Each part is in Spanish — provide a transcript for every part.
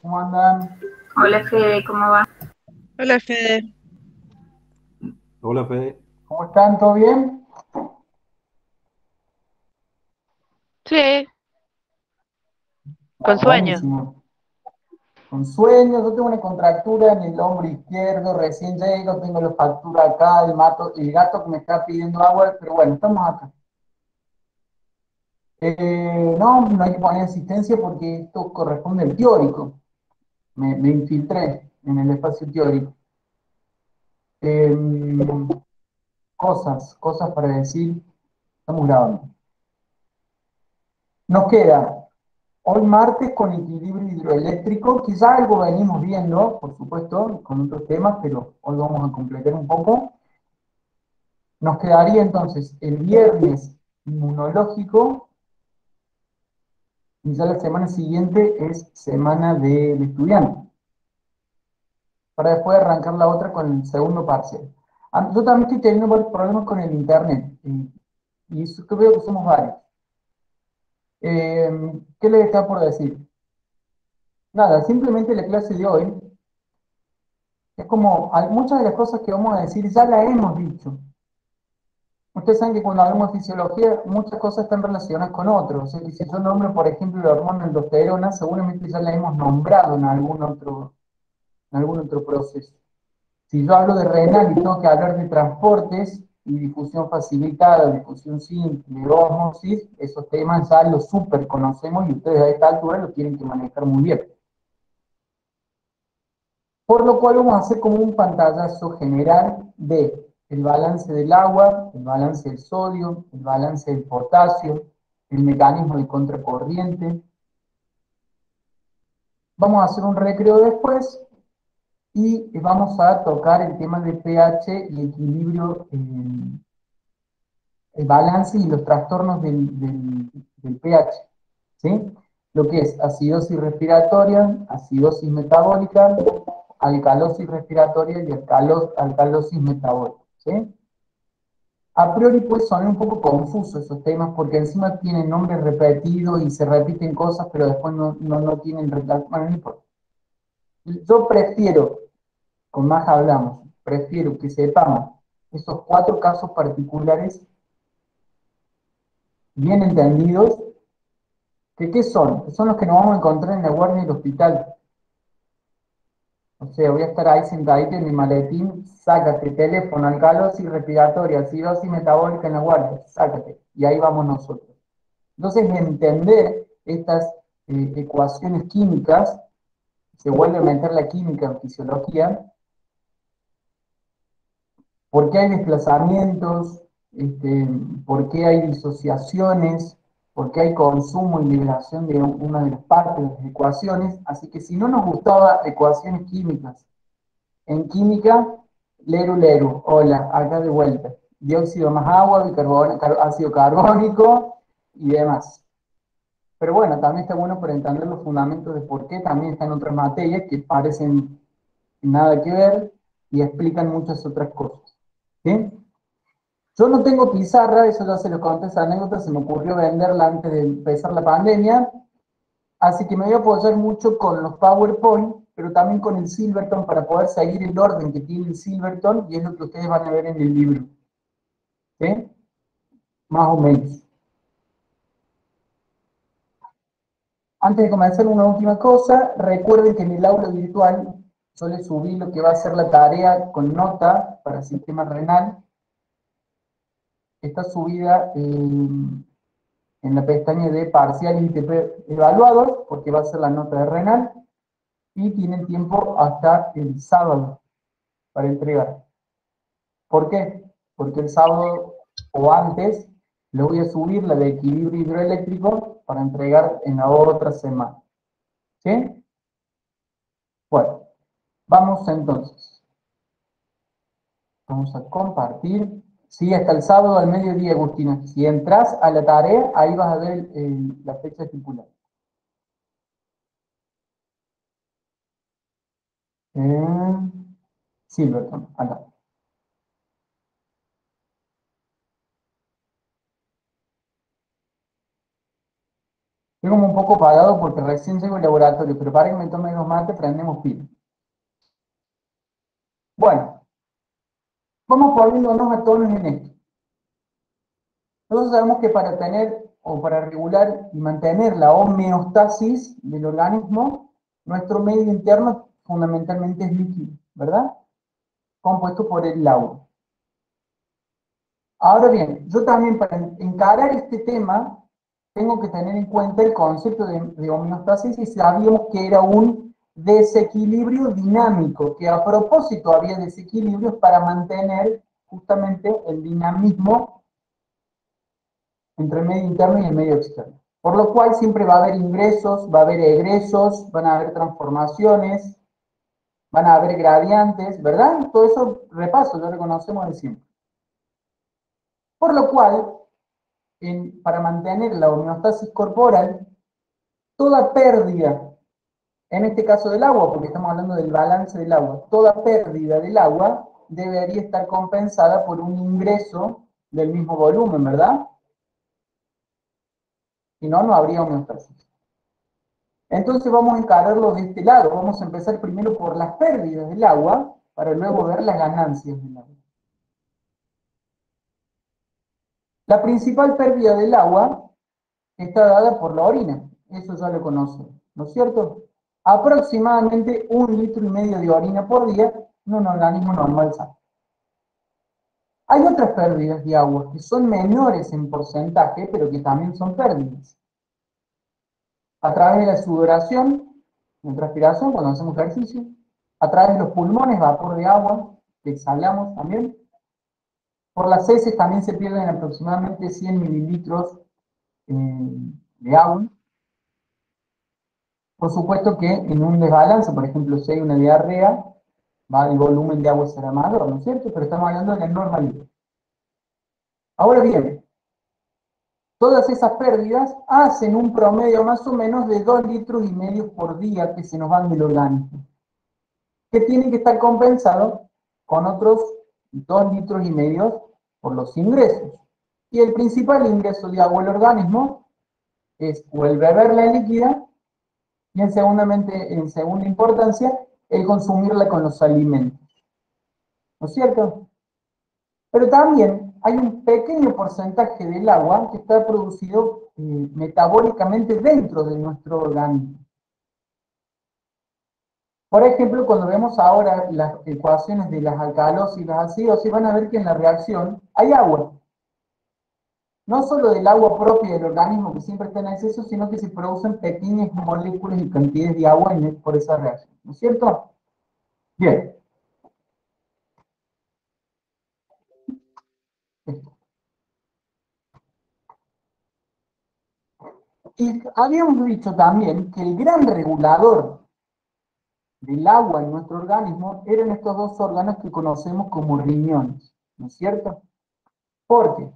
¿Cómo andan? Hola Fede, ¿cómo va? Hola Fede. Hola Fede. ¿Cómo están? ¿Todo bien? Sí, con Bueno, sueño. buenísimo. Con sueño, yo tengo una contractura en el hombro izquierdo, recién llego, tengo la factura acá, el gato que me está pidiendo agua, pero bueno, estamos acá. No hay que poner asistencia porque esto corresponde al teórico. Me infiltré en el espacio teórico. Eh, cosas para decir, estamos grabando. Nos queda hoy martes con equilibrio hidroeléctrico, que ya algo venimos viendo, por supuesto, con otros temas, pero hoy vamos a completar un poco. Nos quedaría entonces el viernes inmunológico, y ya la semana siguiente es semana del estudiante, para después arrancar la otra con el segundo parcial. Yo también estoy teniendo varios problemas con el internet, y eso que veo que somos varios. ¿Qué les está por decir? Nada, simplemente la clase de hoy es como, hay muchas de las cosas que vamos a decir ya las hemos dicho. Ustedes saben que cuando hablamos de fisiología, muchas cosas están relacionadas con otros. O sea, que si yo nombro, por ejemplo, la hormona aldosterona, seguramente ya la hemos nombrado en algún otro proceso. Si yo hablo de renal y tengo que hablar de transportes y difusión facilitada, difusión simple, ósmosis, esos temas ya los súper conocemos y ustedes a esta altura lo tienen que manejar muy bien. Por lo cual vamos a hacer como un pantallazo general de el balance del agua, el balance del sodio, el balance del potasio, el mecanismo de contracorriente. Vamos a hacer un recreo después y vamos a tocar el tema de pH y equilibrio, el balance y los trastornos del pH, ¿sí? Lo que es acidosis respiratoria, acidosis metabólica, alcalosis respiratoria y alcalosis metabólica, ¿sí? A priori puede sonar un poco confuso esos temas porque encima tienen nombres repetidos y se repiten cosas, pero después no tienen relación. Bueno, no importa. Yo prefiero, con más hablamos, prefiero que sepamos esos 4 casos particulares bien entendidos, que ¿qué son? Que son los que nos vamos a encontrar en la guardia del hospital. O sea, voy a estar ahí sentadito en mi maletín, sácate teléfono, alcalosis respiratoria, acidosis metabólica en la guardia, sácate. Y ahí vamos nosotros. Entonces, entender estas ecuaciones químicas, se vuelve a meter la química en fisiología, por qué hay desplazamientos, por qué hay disociaciones, por qué hay consumo y liberación de una de las partes de las ecuaciones. Así que si no nos gustaba ecuaciones químicas, en química, leru leru, hola, acá de vuelta. Dióxido más agua, ácido carbónico y demás. Pero bueno, también está bueno para entender los fundamentos de por qué también están otras materias que parecen nada que ver y explican muchas otras cosas. ¿Sí? Yo no tengo pizarra, eso ya se lo conté, esa anécdota, se me ocurrió venderla antes de empezar la pandemia, así que me voy a apoyar mucho con los PowerPoint, pero también con el Silverton para poder seguir el orden que tiene el Silverton y es lo que ustedes van a ver en el libro. ¿Sí? Más o menos. Antes de comenzar, una última cosa, recuerden que en el aula virtual yo les subí lo que va a ser la tarea con nota para el sistema renal. Está subida en la pestaña de parciales y TP evaluados, porque va a ser la nota de renal, y tienen tiempo hasta el sábado para entregar. ¿Por qué? Porque el sábado o antes le voy a subir la de equilibrio hidroeléctrico para entregar en la otra semana. ¿Sí? Bueno, vamos entonces. Vamos a compartir. Sí, hasta el sábado al mediodía, Agustina. Si entras a la tarea, ahí vas a ver la fecha estipulada. Silverton, acá. Estoy como un poco apagado porque recién llego al laboratorio, pero para que me tome 2 mates, prendemos pila. Bueno, vamos poniéndonos a tonos en esto. Nosotros sabemos que para tener o para regular y mantener la homeostasis del organismo, nuestro medio interno fundamentalmente es líquido, ¿verdad? Compuesto por el agua. Ahora bien, yo también para encarar este tema tengo que tener en cuenta el concepto de homeostasis y sabíamos que era un desequilibrio dinámico, que a propósito había desequilibrios para mantener justamente el dinamismo entre el medio interno y el medio externo. Por lo cual siempre va a haber ingresos, va a haber egresos, van a haber transformaciones, van a haber gradientes, ¿verdad? Todo eso repaso, ya lo conocemos de siempre. Por lo cual, para mantener la homeostasis corporal, toda pérdida, en este caso del agua, porque estamos hablando del balance del agua, toda pérdida del agua debería estar compensada por un ingreso del mismo volumen, ¿verdad? Si no, no habría homeostasis. Entonces vamos a encararlo de este lado. Vamos a empezar primero por las pérdidas del agua, para luego ver las ganancias del agua. La principal pérdida del agua está dada por la orina. Eso ya lo conocen, ¿no es cierto? Aproximadamente 1,5 litros de orina por día en un organismo normal sano. Hay otras pérdidas de agua que son menores en porcentaje, pero que también son pérdidas. A través de la sudoración, la transpiración, cuando hacemos ejercicio, a través de los pulmones, vapor de agua, que exhalamos también. Por las heces también se pierden aproximadamente 100 mililitros de agua. Por supuesto que en un desbalance, por ejemplo, si hay una diarrea, el volumen de agua será mayor, ¿no es cierto? Pero estamos hablando de la normalidad. Ahora bien, todas esas pérdidas hacen un promedio más o menos de 2,5 litros por día que se nos van del organismo, que tienen que estar compensados con otros 2,5 litros por los ingresos. Y el principal ingreso de agua al organismo es o el beberla líquida, y en segunda importancia, el consumirla con los alimentos. ¿No es cierto? Pero también hay un pequeño porcentaje del agua que está producido metabólicamente dentro de nuestro organismo. Por ejemplo, cuando vemos ahora las ecuaciones de las alcalosis y las acidosis, van a ver que en la reacción hay agua. No solo del agua propia del organismo que siempre está en exceso, sino que se producen pequeñas moléculas y cantidades de agua por esa reacción. ¿No es cierto? Bien. Y habíamos dicho también que el gran regulador del agua en nuestro organismo eran estos dos órganos que conocemos como riñones, ¿no es cierto? Porque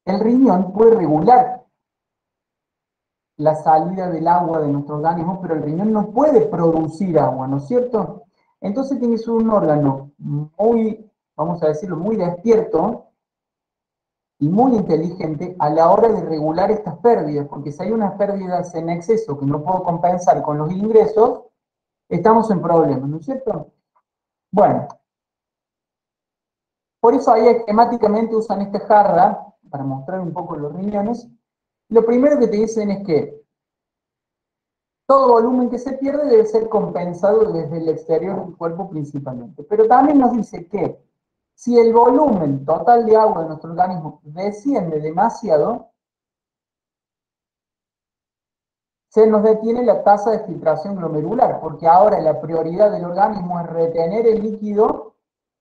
el riñón puede regular la salida del agua de nuestro organismo, pero el riñón no puede producir agua, ¿no es cierto? Entonces tiene que ser un órgano muy, vamos a decirlo, muy despierto y muy inteligente a la hora de regular estas pérdidas, porque si hay unas pérdidas en exceso que no puedo compensar con los ingresos, estamos en problemas, ¿no es cierto? Bueno, por eso ahí esquemáticamente usan esta jarra para mostrar un poco los riñones. Lo primero que te dicen es que todo volumen que se pierde debe ser compensado desde el exterior del cuerpo principalmente. Pero también nos dice que si el volumen total de agua de nuestro organismo desciende demasiado, se nos detiene la tasa de filtración glomerular, porque ahora la prioridad del organismo es retener el líquido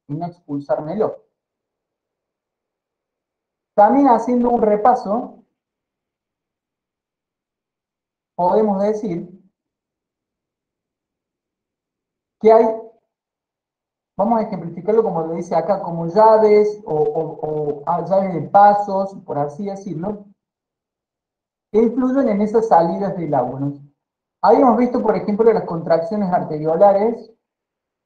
y no expulsármelo. También haciendo un repaso, podemos decir que hay, vamos a ejemplificarlo como lo dice acá, como llaves o llaves de pasos, por así decirlo, que influyen en esas salidas del agua, ¿no? Habíamos visto, por ejemplo, las contracciones arteriolares,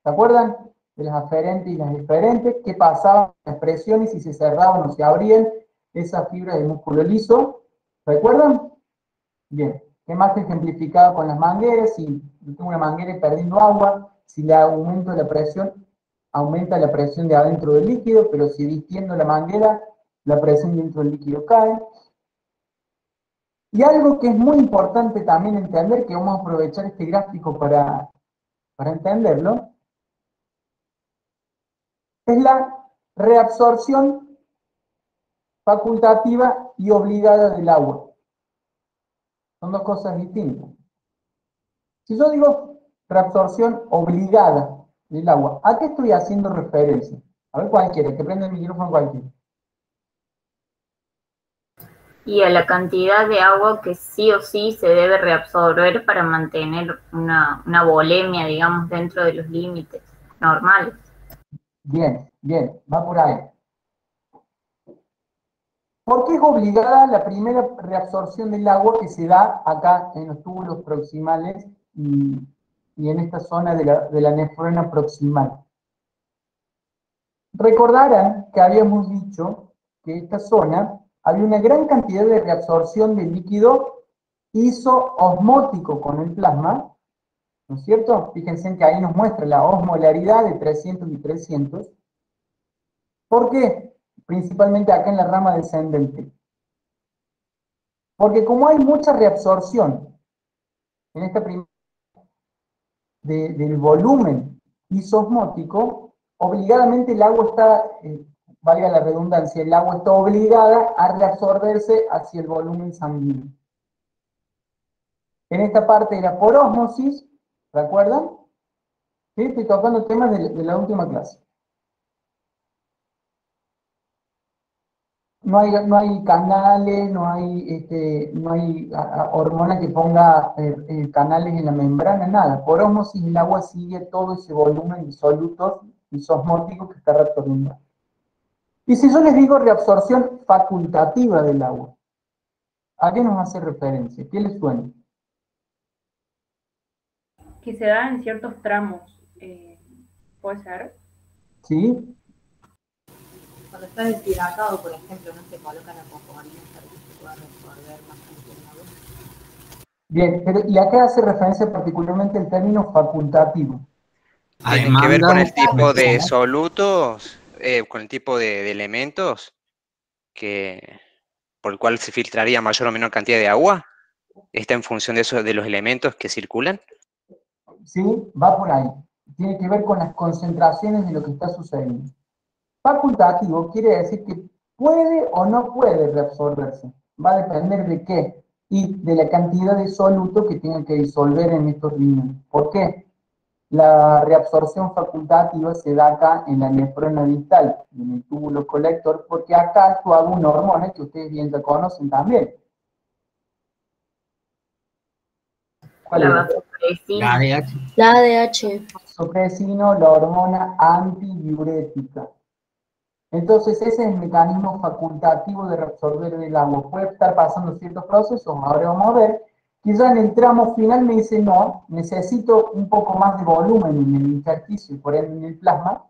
¿se acuerdan? De las aferentes y las eferentes, qué pasaban las presiones, si se cerraban o se abrían esas fibras de músculo liso. ¿Recuerdan? Bien. ¿Qué más ejemplificado con las mangueras? Si yo tengo una manguera y perdiendo agua, si le aumento la presión, aumenta la presión de adentro del líquido, pero si distiendo la manguera, la presión dentro del líquido cae. Y algo que es muy importante también entender, que vamos a aprovechar este gráfico para entenderlo, es la reabsorción facultativa y obligada del agua. Son dos cosas distintas. Si yo digo reabsorción obligada del agua, ¿a qué estoy haciendo referencia? A ver cualquiera, que prenda el micrófono cualquiera. Y a la cantidad de agua que sí o sí se debe reabsorber para mantener una volemia, digamos, dentro de los límites normales. Bien, bien, va por ahí. ¿Por qué es obligada la primera reabsorción del agua que se da acá en los túbulos proximales y en esta zona de la nefrona proximal? Recordarán que habíamos dicho que en esta zona había una gran cantidad de reabsorción de líquido isoosmótico con el plasma, ¿no es cierto? Fíjense en que ahí nos muestra la osmolaridad de 300 y 300. ¿Por qué? Principalmente acá en la rama descendente. Porque como hay mucha reabsorción en esta primera del volumen isosmótico, obligadamente el agua está, valga la redundancia, el agua está obligada a reabsorberse hacia el volumen sanguíneo. En esta parte era por ósmosis, ¿recuerdan? ¿Sí? Estoy tocando temas de la última clase. No hay canales, no hay hormona que ponga canales en la membrana, nada. Por ósmosis el agua sigue todo ese volumen de solutos isosmóticos que está reabsorbiendo. Y si yo les digo reabsorción facultativa del agua, ¿a qué nos hace referencia? ¿Qué les suena? Que se da en ciertos tramos, ¿puede ser? ¿Sí? Cuando está deshidratado, por ejemplo, no se coloca la fosforina para que se pueda resolver más tranquilo. Bien, pero ¿y a qué hace referencia particularmente el término facultativo? ¿Tiene que ver con el tipo de solutos, con el tipo de elementos por el cual se filtraría mayor o menor cantidad de agua? ¿Está en función de eso, de los elementos que circulan? Sí, va por ahí. Tiene que ver con las concentraciones de lo que está sucediendo. Facultativo quiere decir que puede o no puede reabsorberse. Va a depender de qué y de la cantidad de soluto que tenga que disolver en estos riñones. ¿Por qué? La reabsorción facultativa se da acá en la nefrona distal, en el túbulo colector, porque acá actúa una hormona que ustedes bien la conocen también. ¿Cuál La es? vasopresina. La ADH. Vasopresina, la hormona antidiurética. Entonces ese es el mecanismo facultativo de reabsorber el agua. Puede estar pasando ciertos procesos, ahora vamos a ver, que ya en el tramo final me dice no, necesito un poco más de volumen en el intersticio y por ende en el plasma,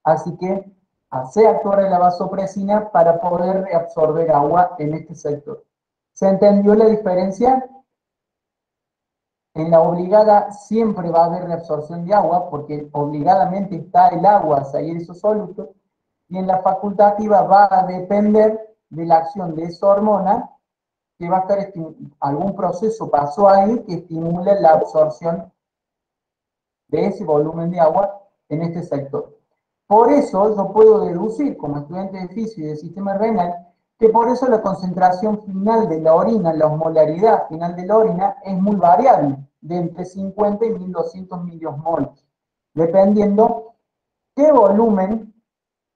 así que hace actuar la vasopresina para poder reabsorber agua en este sector. ¿Se entendió la diferencia? En la obligada siempre va a haber reabsorción de agua porque obligadamente está el agua a salir esos solutos, y en la facultativa va a depender de la acción de esa hormona que va a estar, algún proceso pasó ahí que estimula la absorción de ese volumen de agua en este sector. Por eso yo puedo deducir, como estudiante de física y de sistema renal, que por eso la concentración final de la orina, la osmolaridad final de la orina, es muy variable, de entre 50 y 1200 miliosmoles, dependiendo qué volumen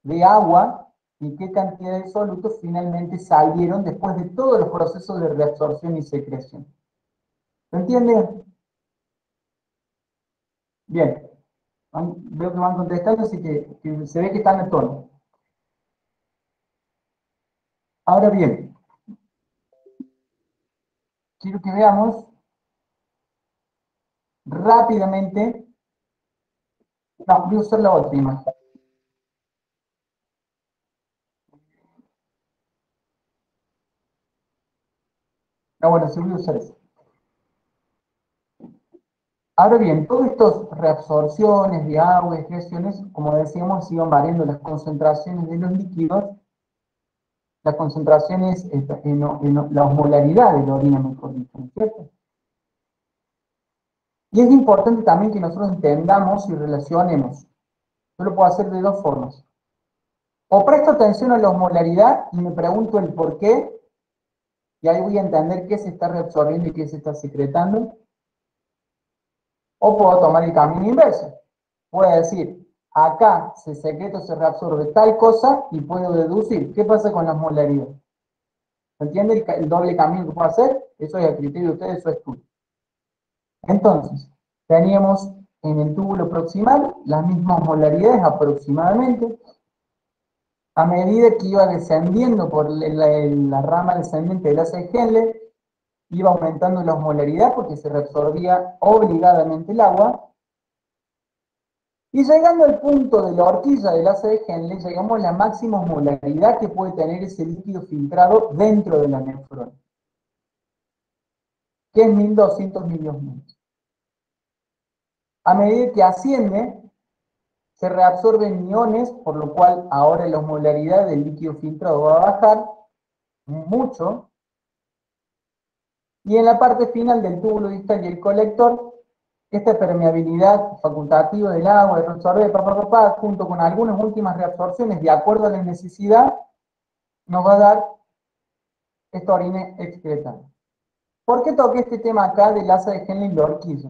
de agua y qué cantidad de solutos finalmente salieron después de todos los procesos de reabsorción y secreción. ¿Se entiende? Bien. Veo que van contestando, así que se ve que están en tono. Ahora bien, quiero que veamos rápidamente. No, voy a usar la otra imagen. No, bueno, sí voy a usar eso. Ahora bien, todas estas reabsorciones de agua, excreciones, como decíamos, iban variando las concentraciones de los líquidos, las concentraciones la osmolaridad de la orina, mejor dicho, ¿no es cierto? Y es importante también que nosotros entendamos y relacionemos. Yo lo puedo hacer de dos formas. O presto atención a la osmolaridad y me pregunto el por qué, y ahí voy a entender qué se está reabsorbiendo y qué se está secretando. O puedo tomar el camino inverso. Puedo decir, acá se secreta o se reabsorbe tal cosa y puedo deducir qué pasa con la osmolaridad. ¿Se entiende el doble camino que puedo hacer? Eso es a criterio de ustedes, eso es tuyo. Entonces, teníamos en el túbulo proximal las mismas osmolaridades aproximadamente. A medida que iba descendiendo por la rama descendente del asa de Henle, iba aumentando la osmolaridad porque se reabsorbía obligadamente el agua. Y llegando al punto de la horquilla del asa de Henle, llegamos a la máxima osmolaridad que puede tener ese líquido filtrado dentro de la nefrona, que es 1200 miliosmoles. A medida que asciende, se reabsorben iones, por lo cual ahora la osmolaridad del líquido filtrado va a bajar mucho. Y en la parte final del túbulo distal y el colector, esta permeabilidad facultativa del agua, de reabsorber, junto con algunas últimas reabsorciones de acuerdo a la necesidad, nos va a dar esta orina excretada. ¿Por qué toqué este tema acá del asa de Henle y la horquilla?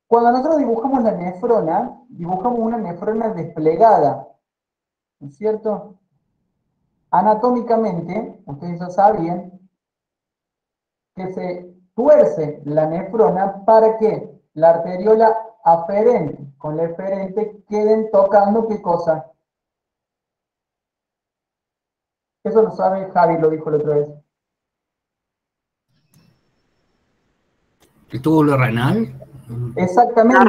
Cuando nosotros dibujamos la nefrona, dibujamos una nefrona desplegada, ¿no es cierto? Anatómicamente, ustedes ya sabían, que se tuerce la nefrona para que la arteriola aferente con la eferente queden tocando, ¿qué cosa? Eso lo sabe Javi, lo dijo la otra vez. ¿El túbulo renal? Exactamente,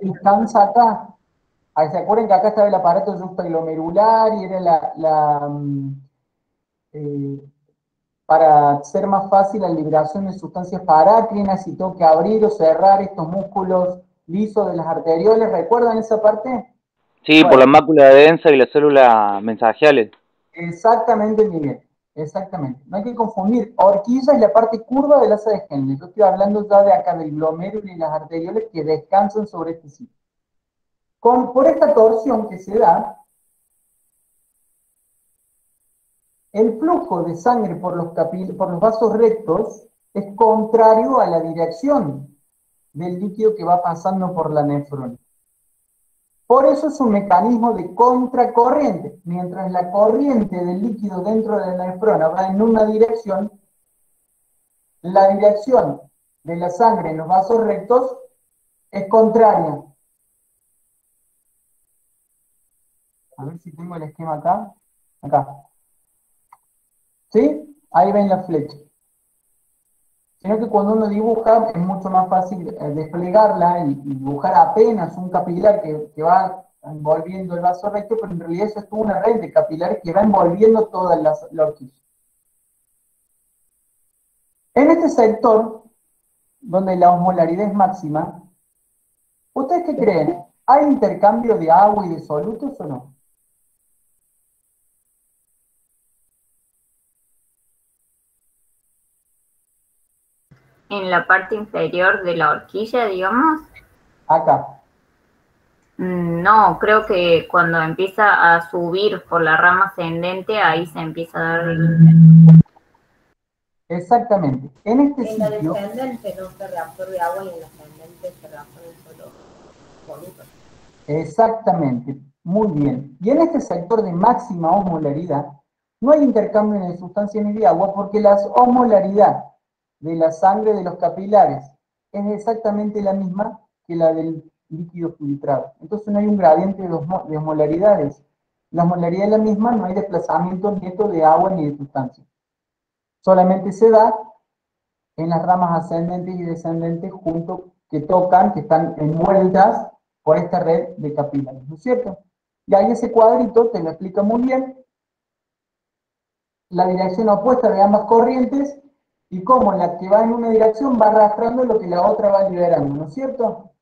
descansa acá. Ahí, ¿se acuerdan que acá estaba el aparato yuxtaglomerular y era para hacer más fácil la liberación de sustancias parácrinas y tengo que abrir o cerrar estos músculos lisos de las arteriolas? ¿Recuerdan esa parte? Sí, Bueno, por la mácula densa y las células mensagiales. exactamente, Miguel. Exactamente. No hay que confundir. Horquilla es la parte curva del asa de Henle. Yo estoy hablando ya de acá del glomérulo y las arteriolas que descansan sobre este sitio. Por esta torsión que se da, el flujo de sangre por los vasos rectos es contrario a la dirección del líquido que va pasando por la nefrona. Por eso es un mecanismo de contracorriente. Mientras la corriente del líquido dentro de la nefrona va en una dirección, la dirección de la sangre en los vasos rectos es contraria. A ver si tengo el esquema acá. Acá. ¿Sí? Ahí ven la flecha. Sino que cuando uno dibuja es mucho más fácil desplegarla y dibujar apenas un capilar que va envolviendo el vaso recto, pero en realidad eso es toda una red de capilares que va envolviendo toda la horquilla. En este sector, donde la osmolaridad es máxima, ¿ustedes qué creen? ¿Hay intercambio de agua y de solutos o no? En la parte inferior de la horquilla, digamos. Acá. No, creo que cuando empieza a subir por la rama ascendente, ahí se empieza a dar el... Exactamente. En este En la sitio... descendente no se reabsorbe agua y en la ascendente se reabsorbe solo solutos. Exactamente. Muy bien. Y en este sector de máxima osmolaridad, no hay intercambio ni de sustancia ni de agua porque la osmolaridad de la sangre de los capilares es exactamente la misma que la del líquido filtrado. Entonces no hay un gradiente de osmolaridades. La osmolaridad es la misma, no hay desplazamiento neto de agua ni de sustancia. Solamente se da en las ramas ascendentes y descendentes junto que tocan, que están envueltas por esta red de capilares, ¿no es cierto? Y ahí ese cuadrito te lo explica muy bien. La dirección opuesta de ambas corrientes y cómo la que va en una dirección va arrastrando lo que la otra va liberando, ¿no es cierto?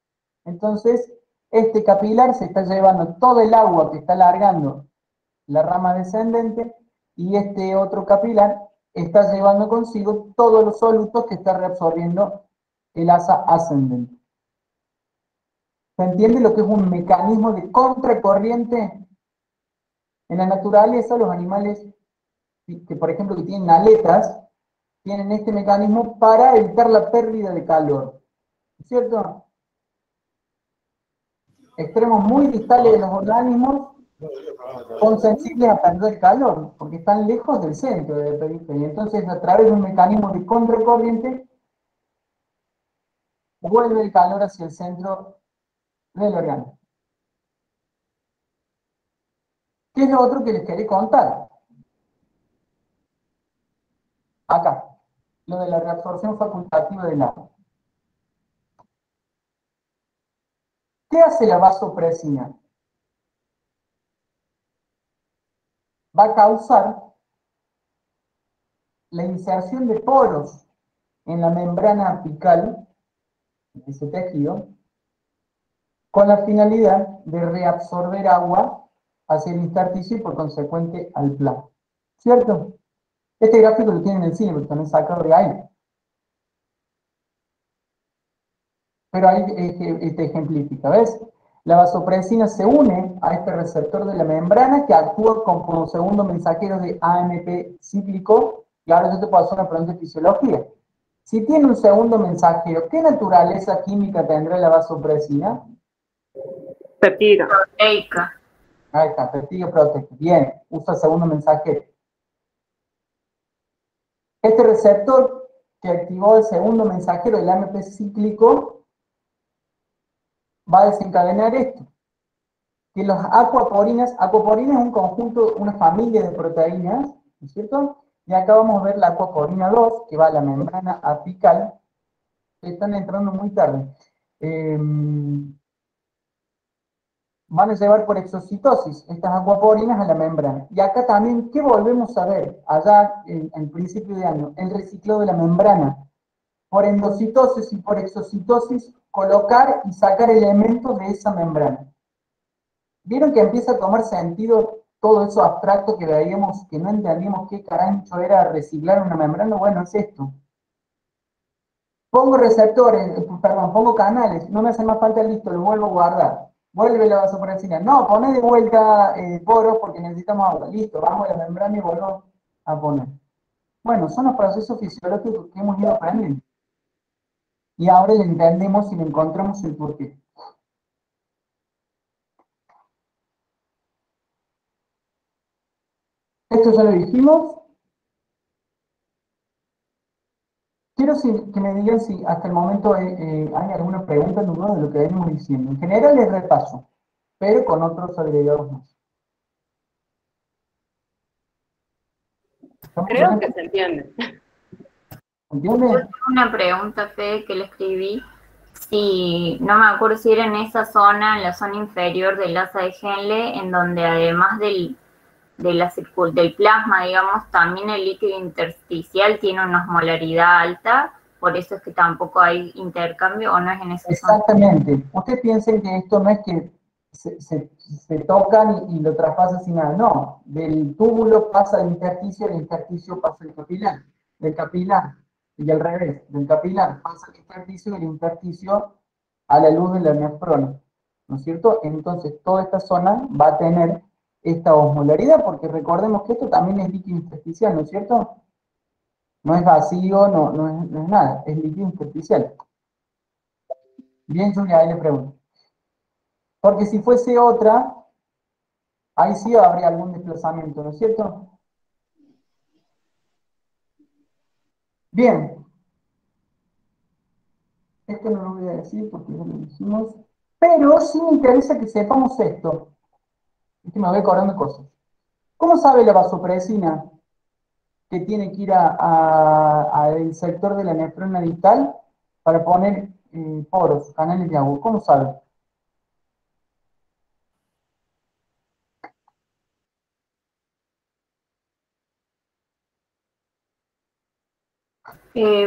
Entonces, este capilar se está llevando todo el agua que está largando la rama descendente y este otro capilar está llevando consigo todos los solutos que está reabsorbiendo el asa ascendente. ¿Se entiende lo que es un mecanismo de contracorriente? En la naturaleza, los animales que, por ejemplo, que tienen aletas, tienen este mecanismo para evitar la pérdida de calor. ¿Cierto? Extremos muy distales de los organismos son sensibles a perder calor, porque están lejos del centro de la periferia. Entonces, a través de un mecanismo de contracorriente, vuelve el calor hacia el centro del organismo. ¿Qué es lo otro que les quería contar? Acá, lo de la reabsorción facultativa del agua. ¿Qué hace la vasopresina? Va a causar la inserción de poros en la membrana apical de ese tejido, con la finalidad de reabsorber agua hacia el intersticio y por consecuente al plasma. ¿Cierto? Este gráfico lo tienen en el cine, porque también sacado de ahí. Pero ahí te ejemplifica, ¿ves? La vasopresina se une a este receptor de la membrana que actúa como segundo mensajero de AMP cíclico. Y ahora yo te puedo hacer una pregunta de fisiología. Si tiene un segundo mensajero, ¿qué naturaleza química tendrá la vasopresina? Peptida. Proteica. Ahí está, peptido proteico. Bien, usa el segundo mensajero. Este receptor que activó el segundo mensajero del AMP cíclico va a desencadenar esto. Que los aquaporinas es un conjunto, una familia de proteínas, ¿no es cierto? Y acá vamos a ver la aquaporina 2, que va a la membrana apical, que están entrando muy tarde. Van a llevar por exocitosis estas aquaporinas a la membrana. Y acá también, ¿qué volvemos a ver? Allá, en principio de año, el reciclado de la membrana. Por endocitosis y por exocitosis, colocar y sacar elementos de esa membrana. ¿Vieron que empieza a tomar sentido todo eso abstracto que veíamos, que no entendíamos qué carancho era reciclar una membrana? Bueno, es esto. Pongo receptores, perdón, pongo canales, no me hace más falta, listo, lo vuelvo a guardar. Vuelve la vasopresina. No, poné de vuelta poros porque necesitamos agua. Listo, vamos a la membrana y vuelvo a poner. Bueno, son los procesos fisiológicos que hemos ido aprendiendo. Y ahora le entendemos y le encontramos el porqué. Esto ya lo dijimos. Quiero que me digan si hasta el momento hay alguna pregunta en duda de lo que venimos diciendo. En general les repaso, pero con otros agregados más. Creo que se entiende. ¿Entiendes? Yo tengo una pregunta, Fede, que le escribí. Si, no me acuerdo si era en esa zona, en la zona inferior del asa de Henle, en donde además del plasma, digamos, también el líquido intersticial tiene una osmolaridad alta, por eso es que tampoco hay intercambio, o no es en esa zona. Exactamente. Ustedes piensen que esto no es que se tocan y lo traspasa sin nada, no. Del túbulo pasa al intersticio pasa al capilar. Del capilar, y al revés, del capilar pasa al intersticio y del intersticio a la luz de la nefrona. ¿No es cierto? Entonces, toda esta zona va a tener esta osmolaridad, porque recordemos que esto también es líquido intersticial, ¿no es cierto? No es vacío, no es nada, es líquido intersticial. Bien, Julia, ahí le pregunto. Porque si fuese otra, ahí sí habría algún desplazamiento, ¿no es cierto? Bien. Esto no lo voy a decir porque ya lo dijimos. Pero sí me interesa que sepamos esto. Es que me voy acordando cosas. ¿Cómo sabe la vasopresina que tiene que ir al sector de la nefrona distal para poner poros, canales de agua? ¿Cómo sabe?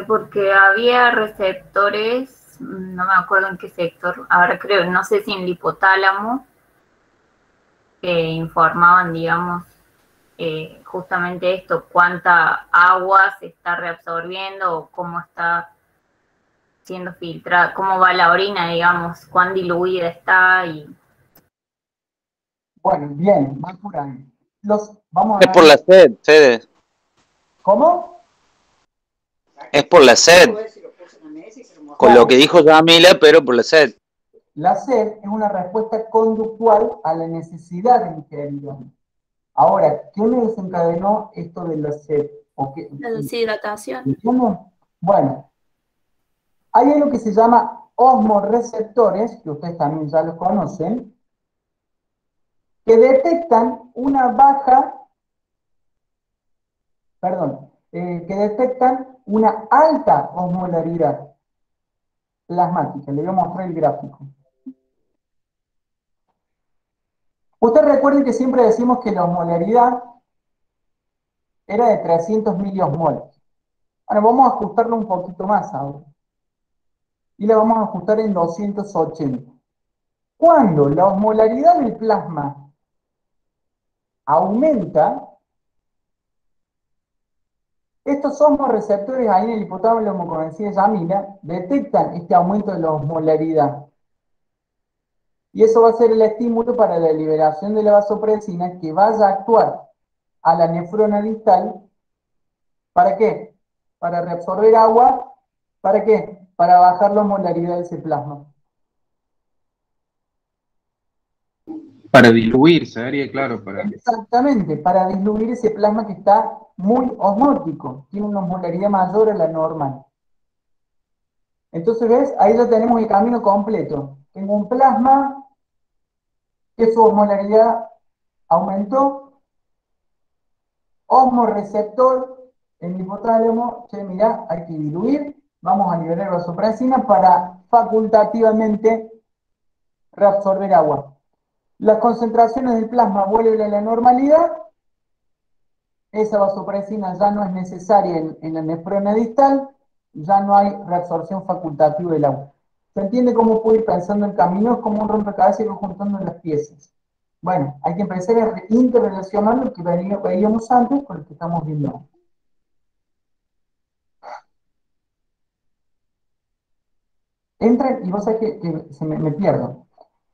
Porque había receptores, no me acuerdo en qué sector, ahora creo, no sé si en el hipotálamo, que informaban, digamos, justamente esto, cuánta agua se está reabsorbiendo o cómo está siendo filtrada, cómo va la orina, digamos, cuán diluida está y... Bueno, bien, va por ahí. Vamos Es por la sed, Fede. ¿Cómo? Es por la sed. Con lo que dijo Yamila, pero por la sed. La sed es una respuesta conductual a la necesidad de ingerir. Ahora, ¿qué me desencadenó esto de la sed? La deshidratación. ¿Entienden? Bueno, hay algo que se llama osmoreceptores, que ustedes también ya los conocen, que detectan una alta osmolaridad plasmática. Le voy a mostrar el gráfico. Ustedes recuerden que siempre decimos que la osmolaridad era de 300 miliosmoles. Ahora vamos a ajustarlo un poquito más ahora. Y la vamos a ajustar en 280. Cuando la osmolaridad del plasma aumenta, estos osmoreceptores ahí en el hipotálamo, como decía Yamila, detectan este aumento de la osmolaridad. Y eso va a ser el estímulo para la liberación de la vasopresina que vaya a actuar a la nefrona distal. ¿Para qué? Para reabsorber agua. ¿Para qué? Para bajar la osmolaridad de ese plasma. Para diluirse, Ariel, claro. Exactamente, para diluir ese plasma que está muy osmótico, tiene una osmolaridad mayor a la normal. Entonces, ¿ves? Ahí ya tenemos el camino completo. Tengo un plasma que su osmolaridad aumentó, osmoreceptor en el hipotálamo, che, mirá, hay que diluir, vamos a liberar vasopresina para facultativamente reabsorber agua. Las concentraciones del plasma vuelven a la normalidad, esa vasopresina ya no es necesaria en la nefrona distal, ya no hay reabsorción facultativa del agua. ¿Se entiende cómo puedo ir pensando el camino? Es como un rompecabezas y ir juntando las piezas. Bueno, hay que empezar a interrelacionar lo que veíamos antes con lo que estamos viendo ahora. Entren y vos sabés que me pierdo.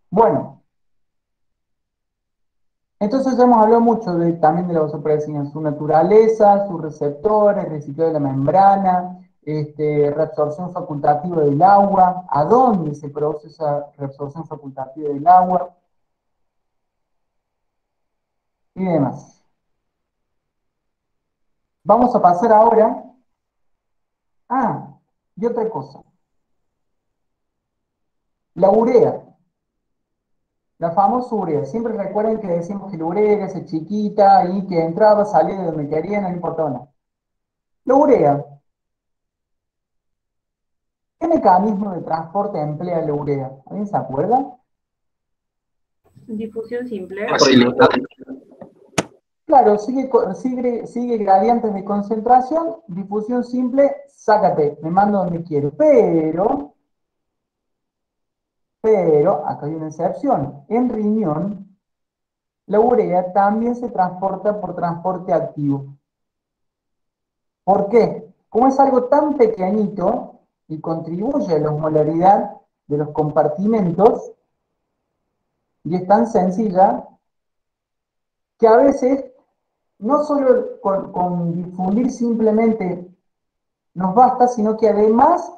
Bueno, entonces ya hemos hablado mucho también de la vasopresina, su naturaleza, sus receptores, el ciclo de la membrana, reabsorción facultativa del agua, a dónde se produce esa reabsorción facultativa del agua y demás. Vamos a pasar ahora. Y otra cosa. La urea. La famosa urea. Siempre recuerden que decimos que la urea era esa chiquita y que entraba, salía de donde quería, no importaba nada. La urea. ¿Qué mecanismo de transporte emplea la urea? ¿Alguien se acuerda? Difusión simple. Claro, sigue gradientes de concentración, difusión simple, sácate, me mando donde quiero. Pero, acá hay una excepción. En riñón, la urea también se transporta por transporte activo. ¿Por qué? Como es algo tan pequeñito y contribuye a la osmolaridad de los compartimentos, y es tan sencilla, que a veces no solo con difundir simplemente nos basta, sino que además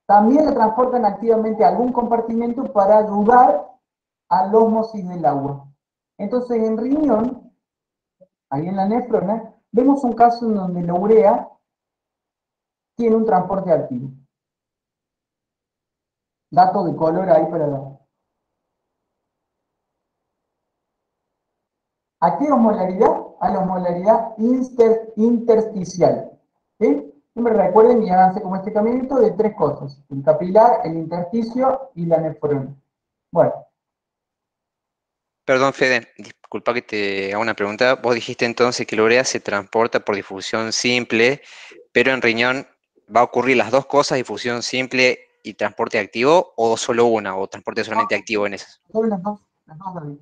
también le transportan activamente a algún compartimento para ayudar a la ósmosis del agua. Entonces en riñón, ahí en la nefrona, vemos un caso en donde la urea tiene un transporte activo. Dato de color ahí para dar. ¿A qué osmolaridad? A la osmolaridad intersticial. ¿Sí? Siempre recuerden y háganse como este caminito de tres cosas: el capilar, el intersticio y la nefrona. Bueno. Perdón, Fede, disculpa que te haga una pregunta. Vos dijiste entonces que la urea se transporta por difusión simple, pero en riñón va a ocurrir las dos cosas, difusión simple y transporte activo, o solo una, o transporte solamente activo en esas. Son las dos, David.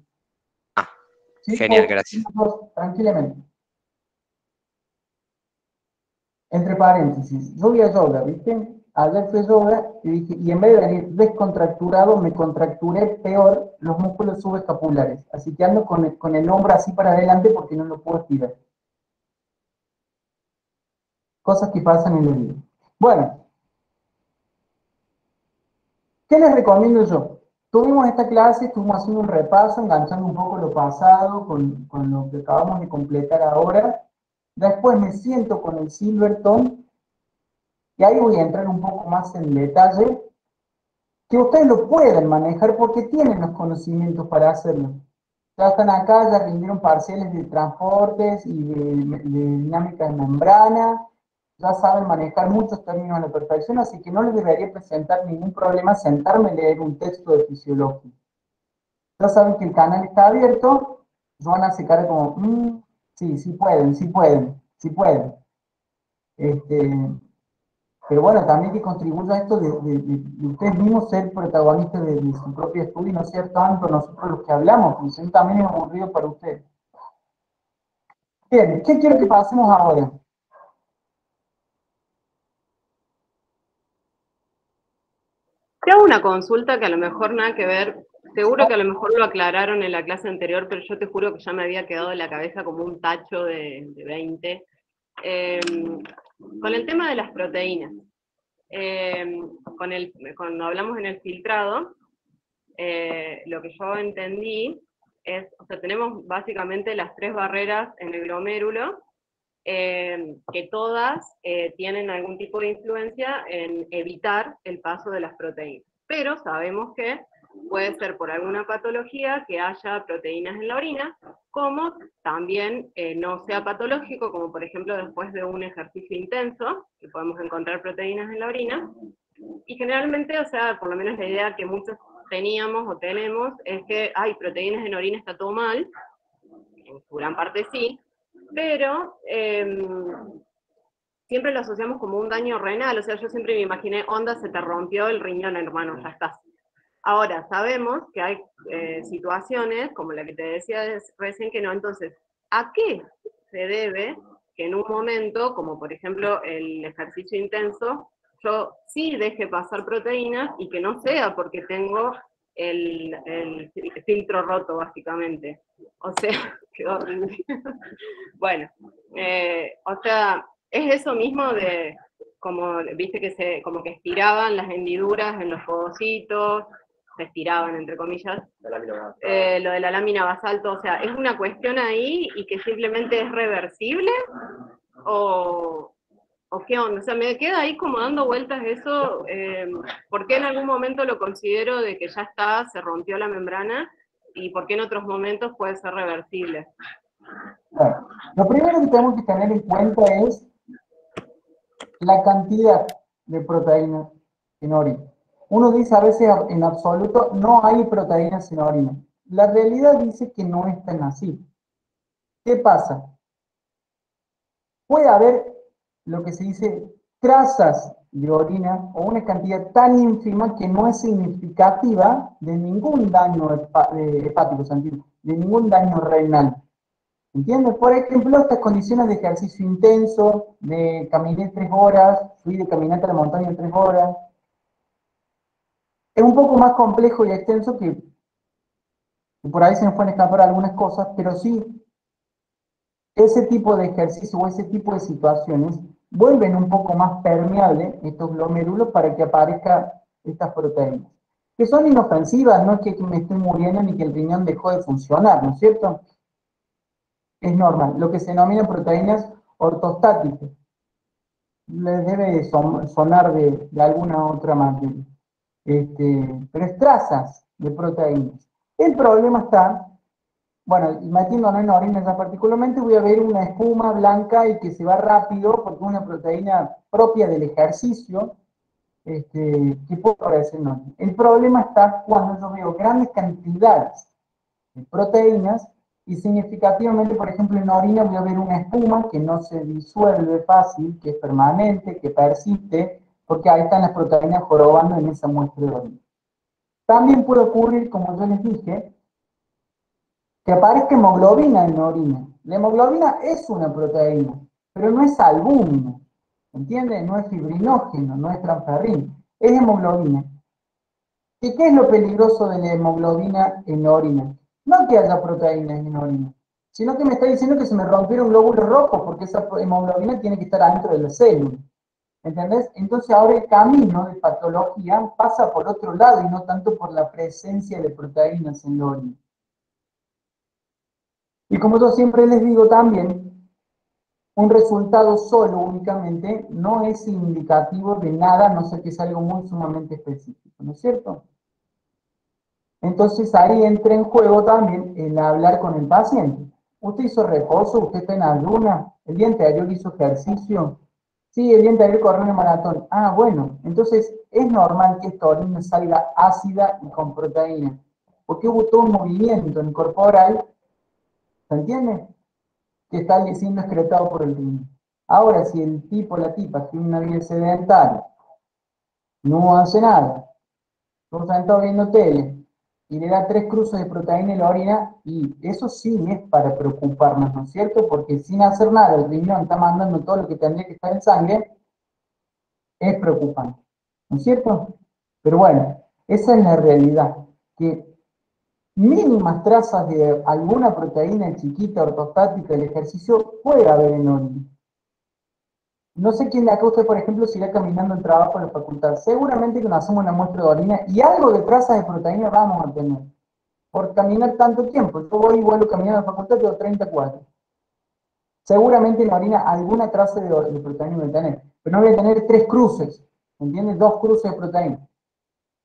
Ah, Sí, genial, gracias. las dos, tranquilamente. Entre paréntesis, yo voy a yoga, ¿viste? Ayer fui a yoga y dije, y en vez de venir descontracturado, me contracturé peor los músculos subescapulares. Así que ando con el hombro así para adelante porque no lo puedo estirar. Cosas que pasan en la vida. Bueno, ¿qué les recomiendo yo? Tuvimos esta clase, estuvimos haciendo un repaso, enganchando un poco lo pasado con lo que acabamos de completar ahora. Después me siento con el Silverton y ahí voy a entrar un poco más en detalle, que ustedes lo pueden manejar porque tienen los conocimientos para hacerlo. Ya están acá, ya rindieron parciales de transportes y de dinámica de membrana, ya saben manejar muchos términos a la perfección, así que no les debería presentar ningún problema sentarme a leer un texto de fisiología. Ya saben que el canal está abierto, Joana se cara como, sí, sí pueden, sí pueden, sí pueden. Pero bueno, también que contribuya a esto de ustedes mismos ser protagonistas de su propio estudio y no ser tanto nosotros los que hablamos, porque si no también es aburrido para ustedes. Bien, ¿qué quiero que pasemos ahora? Te hago una consulta que a lo mejor nada que ver, seguro que a lo mejor lo aclararon en la clase anterior, pero yo te juro que ya me había quedado en la cabeza como un tacho de 20. Con el tema de las proteínas, cuando hablamos en el filtrado, lo que yo entendí es, o sea, tenemos básicamente las 3 barreras en el glomérulo, que todas tienen algún tipo de influencia en evitar el paso de las proteínas. Pero sabemos que puede ser por alguna patología que haya proteínas en la orina, como también no sea patológico, como por ejemplo después de un ejercicio intenso, que podemos encontrar proteínas en la orina. Y generalmente, o sea, por lo menos la idea que muchos teníamos o tenemos es que hay proteínas en orina, está todo mal, en su gran parte sí, pero siempre lo asociamos como un daño renal, o sea, yo siempre me imaginé, onda, se te rompió el riñón, hermano, ya estás. Ahora, sabemos que hay situaciones, como la que te decía recién, que no, entonces, ¿a qué se debe que en un momento, como por ejemplo el ejercicio intenso, yo sí deje pasar proteínas y que no sea porque tengo el filtro roto, básicamente? O sea, qué horrible. Bueno, o sea, es eso mismo de, como, viste que como que estiraban las hendiduras en los fogocitos, se estiraban, entre comillas, lo de la lámina basalto, o sea, ¿es una cuestión ahí y que simplemente es reversible? ¿O qué onda? O sea, me queda ahí como dando vueltas eso, ¿por qué en algún momento lo considero de que ya está, se rompió la membrana, y por qué en otros momentos puede ser reversible? Bueno, lo primero que tenemos que tener en cuenta es la cantidad de proteínas en orina. Uno dice a veces en absoluto no hay proteínas en orina. La realidad dice que no es tan así. ¿Qué pasa? Puede haber lo que se dice trazas de orina o una cantidad tan ínfima que no es significativa de ningún daño hepático, de ningún daño renal. ¿Entiendes? Por ejemplo, estas condiciones de ejercicio intenso, de caminé 3 horas, fui de caminata a la montaña 3 horas, es un poco más complejo y extenso que por ahí se nos pueden escapar algunas cosas, pero sí, ese tipo de ejercicio o ese tipo de situaciones vuelven un poco más permeables estos glomérulos para que aparezcan estas proteínas, que son inofensivas, no es que me estoy muriendo ni que el riñón dejó de funcionar, ¿no es cierto? Es normal, lo que se denomina proteínas ortostáticas. Les debe sonar de alguna otra manera. Pero es trazas de proteínas. El problema está, bueno, metiéndonos en orina ya particularmente, voy a ver una espuma blanca y que se va rápido porque es una proteína propia del ejercicio que puede aparecer en orina. El problema está cuando yo veo grandes cantidades proteínas, y significativamente, por ejemplo, en orina voy a ver una espuma que no se disuelve fácil, que es permanente, que persiste, porque ahí están las proteínas jorobando en esa muestra de orina. También puede ocurrir, como yo les dije, que aparezca hemoglobina en la orina. La hemoglobina es una proteína, pero no es albúmina, ¿entiendes? No es fibrinógeno, no es transferrina, es hemoglobina. ¿Y qué es lo peligroso de la hemoglobina en la orina? No que haya proteínas en la orina, sino que me está diciendo que se me rompieron glóbulos rojos, porque esa hemoglobina tiene que estar adentro de la célula. ¿Entendés? Entonces ahora el camino de patología pasa por otro lado y no tanto por la presencia de proteínas en la orina. Y como yo siempre les digo también, un resultado solo únicamente no es indicativo de nada, a no ser que sea algo muy sumamente específico, ¿no es cierto? Entonces ahí entra en juego también el hablar con el paciente. ¿Usted hizo reposo? ¿Usted está en ayuna? ¿El día anterior hizo ejercicio? Sí, el día anterior corrió una maratón. Ah, bueno, entonces es normal que esta orina salga ácida y con proteína, porque hubo todo un movimiento en corporal, ¿se entiende? Que está siendo excretado por el riñón. Ahora, si el tipo o la tipa tiene una vida sedentaria, no hace nada, está sentado viendo tele, y le da 3 cruces de proteína en la orina, y eso sí es para preocuparnos, ¿no es cierto? Porque sin hacer nada, el riñón está mandando todo lo que tendría que estar en sangre, es preocupante, ¿no es cierto? Pero bueno, esa es la realidad, que mínimas trazas de alguna proteína chiquita ortostática del ejercicio puede haber en orina. No sé quién de acá usted, por ejemplo, si irá caminando en trabajo en la facultad. Seguramente que nos hacemos una muestra de orina y algo de trazas de proteína vamos a tener. Por caminar tanto tiempo. Yo voy y vuelvo caminando a la facultad, tengo 34. Seguramente en la orina alguna traza de proteína voy a tener. Pero no voy a tener 3 cruces. ¿Entiendes? 2 cruces de proteína.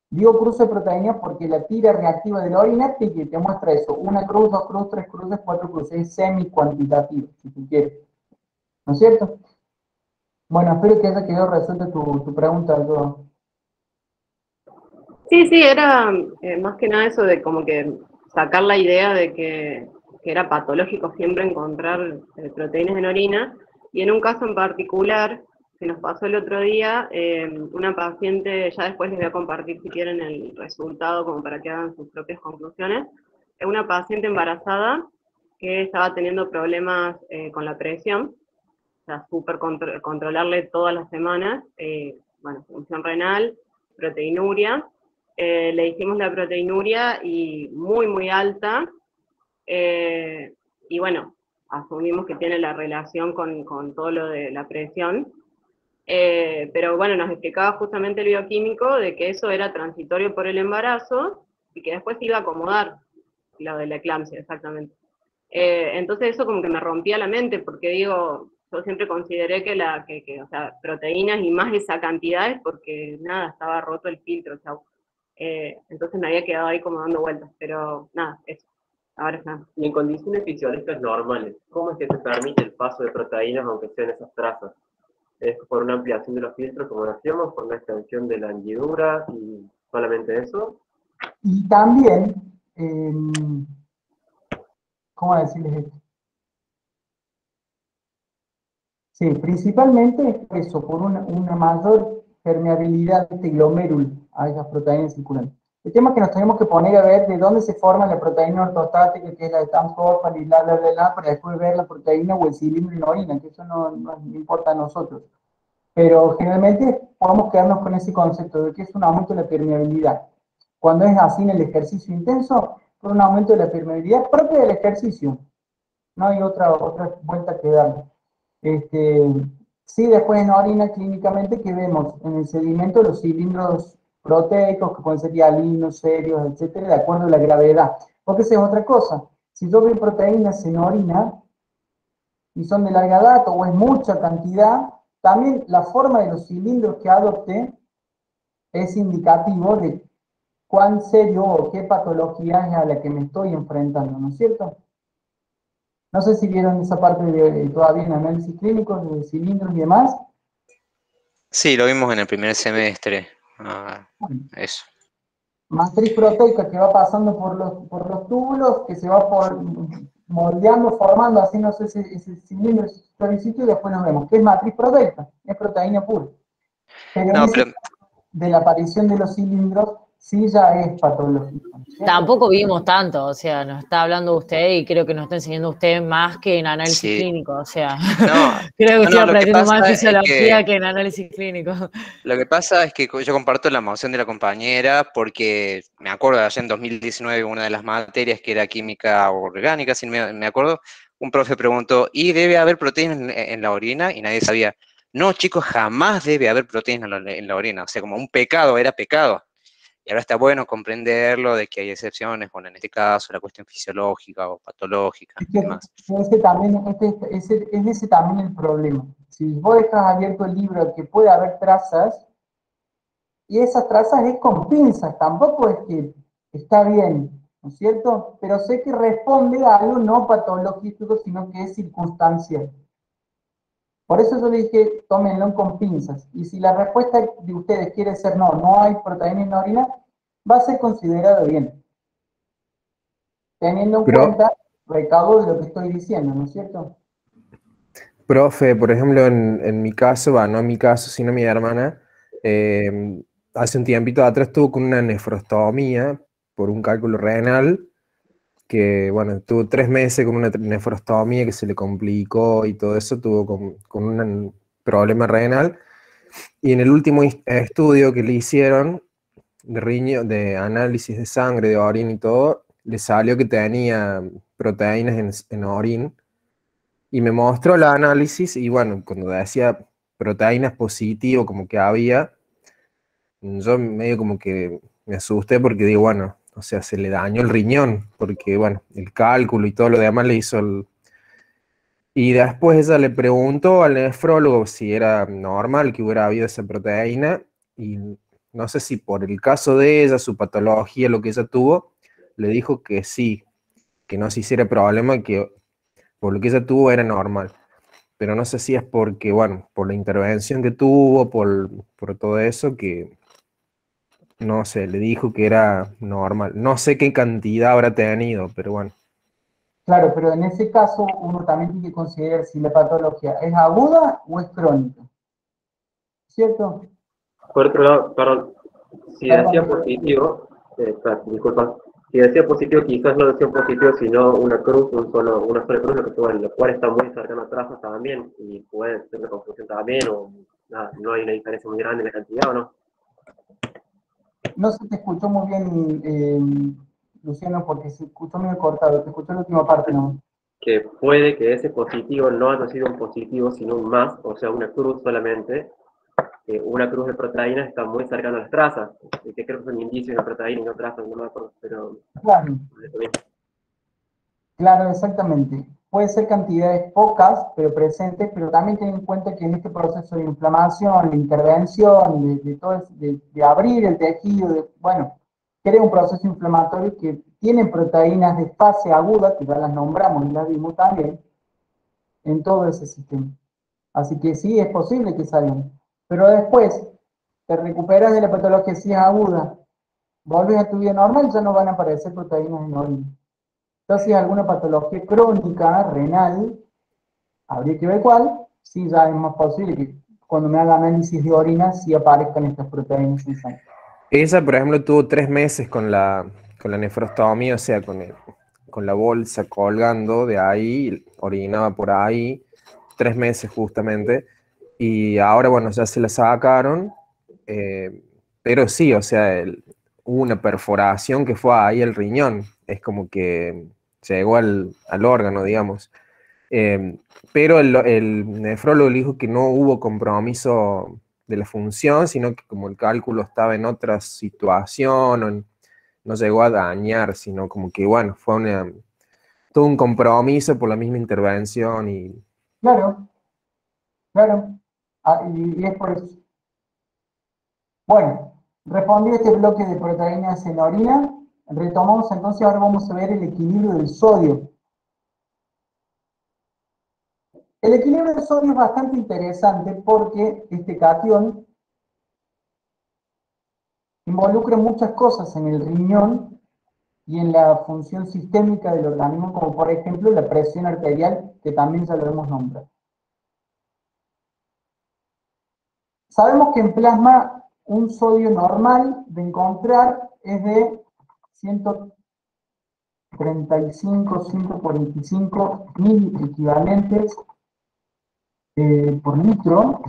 Digo cruce de proteína porque la tira reactiva de la orina te muestra eso. 1 cruz, 2 cruces, 3 cruces, 4 cruces. Es semi-cuantitativo, si tú quieres. ¿No es cierto? Bueno, espero que haya quedado resuelta tu pregunta, yo. Sí, sí, era más que nada eso de como que sacar la idea de que era patológico siempre encontrar proteínas en orina, y en un caso en particular que nos pasó el otro día, una paciente, ya después les voy a compartir si quieren el resultado como para que hagan sus propias conclusiones, una paciente embarazada que estaba teniendo problemas con la presión, o sea, súper controlarle todas las semanas, bueno, función renal, proteinuria. Le hicimos la proteinuria y muy, muy alta, y bueno, asumimos que tiene la relación con todo lo de la presión, pero bueno, nos explicaba justamente el bioquímico de que eso era transitorio por el embarazo y que después se iba a acomodar, lo de la eclampsia, exactamente. Entonces eso como que me rompía la mente, porque digo, yo siempre consideré que o sea, proteínas y más esa cantidad es porque nada, estaba roto el filtro, chau. Entonces me había quedado ahí como dando vueltas, pero nada, eso. Ahora está. Y en condiciones fisiológicas normales, ¿cómo es que se permite el paso de proteínas aunque sean esas trazas? ¿Es por una ampliación de los filtros, como decíamos, por una extensión de la hendidura y solamente eso? Y también, ¿cómo decirles esto? Sí, principalmente es por eso, por una mayor permeabilidad de este glomérulo a esas proteínas circulantes. El tema es que nos tenemos que poner a ver de dónde se forma la proteína ortostática, que es la de Stanford, y para después ver la proteína o el cilindro en la orina, que eso no importa a nosotros. Pero generalmente podemos quedarnos con ese concepto de que es un aumento de la permeabilidad. Cuando es así en el ejercicio intenso, es un aumento de la permeabilidad propia del ejercicio. No hay otra vuelta que darle. Sí, después en orina clínicamente que vemos en el sedimento los cilindros proteicos, que pueden ser hialinos, serios, etcétera, de acuerdo a la gravedad. Porque esa es otra cosa. Si yo veo proteínas en orina y son de larga data o es mucha cantidad, también la forma de los cilindros que adopte es indicativo de cuán serio o qué patología es a la que me estoy enfrentando, ¿no es cierto? No sé si vieron esa parte todavía en análisis clínicos de cilindros y demás. Sí, lo vimos en el primer semestre. Eso. matriz proteica que va pasando por los túbulos, que se va moldeando, formando, así no sé ese cilindro, ese sitio, y después nos vemos. ¿Qué es matriz proteica? Es proteína pura. Pero No, en ese de la aparición de los cilindros, sí ya es patológico. ¿Cierto? Tampoco vimos tanto, o sea, nos está hablando usted y creo que nos está enseñando usted más que en análisis sí. clínico, o sea, No, creo que estoy lo que aprendiendo más pasa es fisiología que en análisis clínico. Lo que pasa es que yo comparto la emoción de la compañera porque me acuerdo de allá en 2019, una de las materias que era química orgánica, si me acuerdo, un profe preguntó, ¿y debe haber proteínas en la orina? Y nadie sabía. No, chicos, jamás debe haber proteínas en la orina. O sea, como un pecado, era pecado. Y ahora está bueno comprenderlo, de que hay excepciones, bueno, en este caso la cuestión fisiológica o patológica y demás. Es ese también el problema. Si vos dejas abierto el libro que puede haber trazas, y esas trazas es con pinzas, tampoco es que está bien, ¿no es cierto? Pero sé que responde a algo no patológico, sino que es circunstancial. Por eso yo le dije, tómenlo con pinzas. Y si la respuesta de ustedes quiere ser no hay proteína en la orina, va a ser considerado bien. Teniendo en cuenta recaudo de lo que estoy diciendo, ¿no es cierto? Profe, por ejemplo, en mi caso, no en mi caso, sino mi hermana, hace un tiempito atrás estuvo con una nefrostomía por un cálculo renal, que bueno, tuvo 3 meses con una nefrostomía que se le complicó y todo eso, tuvo con un problema renal. Y en el último estudio que le hicieron, de análisis de sangre, de orina y todo, le salió que tenía proteínas en orina. Y me mostró el análisis y bueno, cuando decía proteínas positivo como que había, yo medio como que me asusté porque digo, bueno, o sea, se le dañó el riñón, porque bueno, el cálculo y todo lo demás le hizo el... Y después ella le preguntó al nefrólogo si era normal que hubiera habido esa proteína, y no sé si por el caso de ella, su patología, lo que ella tuvo, le dijo que sí, que no se hiciera problema, que por lo que ella tuvo era normal. Pero no sé si es porque, bueno, por la intervención que tuvo, por todo eso, que, no sé, le dijo que era normal. No sé qué cantidad habrá tenido, pero bueno. Claro, pero en ese caso uno también tiene que considerar si la patología es aguda o es crónica. ¿Cierto? Por otro lado, perdón, si decía positivo, disculpa, si decía positivo, quizás no decía positivo, sino una cruz, una sola cruz, lo cual está muy cercano a trazas también, y puede ser una confusión también, o nada, no hay una diferencia muy grande en la cantidad, ¿o no? No se te escuchó muy bien, Luciano, porque se escuchó medio cortado, te escuchó la última parte, ¿no? Que puede que ese positivo no haya sido un positivo, sino un más, o sea, una cruz solamente. Una cruz de proteínas está muy cercana a las trazas, que creo que son indicios de una proteína y no trazas, no me acuerdo, pero... Claro. Claro, exactamente. Puede ser cantidades pocas, pero presentes, pero también ten en cuenta que en este proceso de inflamación, de intervención, de abrir el tejido, bueno, crea un proceso inflamatorio que tiene proteínas de fase aguda, que ya las nombramos y las vimos también, en todo ese sistema. Así que sí, es posible que salgan. Pero después, te recuperas de la patología si es aguda, vuelves a tu vida normal, ya no van a aparecer proteínas en orina. Entonces, si hay alguna patología crónica, renal, habría que ver cuál, sí ya es más posible que cuando me haga análisis de orina, sí aparezcan estas proteínas en sangre. Ella, por ejemplo, tuvo 3 meses con la nefrostomía, o sea, con la bolsa colgando de ahí, orinaba por ahí, 3 meses justamente, y ahora, bueno, ya se la sacaron, pero sí, o sea, hubo una perforación que fue ahí el riñón, es como que llegó al órgano, digamos. Pero el nefrólogo le dijo que no hubo compromiso de la función, sino que como el cálculo estaba en otra situación, no llegó a dañar, sino como que, bueno, fue todo un compromiso por la misma intervención. Claro, claro, y es por eso. Bueno, respondí a este bloque de proteínas en la orina, retomamos entonces, ahora vamos a ver el equilibrio del sodio. El equilibrio del sodio es bastante interesante porque este catión involucra muchas cosas en el riñón y en la función sistémica del organismo, como por ejemplo la presión arterial, que también ya lo hemos nombrado. Sabemos que en plasma un sodio normal de encontrar es de 135, 145 mil equivalentes por litro.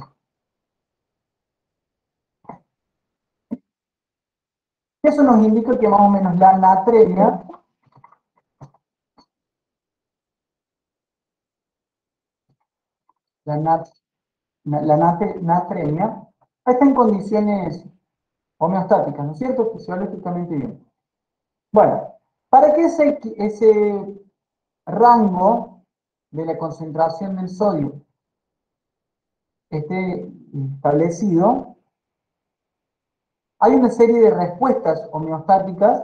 Eso nos indica que más o menos la natremia natremia está en condiciones homeostáticas, ¿no es cierto? Fisiológicamente bien. Bueno, para que ese rango de la concentración del sodio esté establecido, hay una serie de respuestas homeostáticas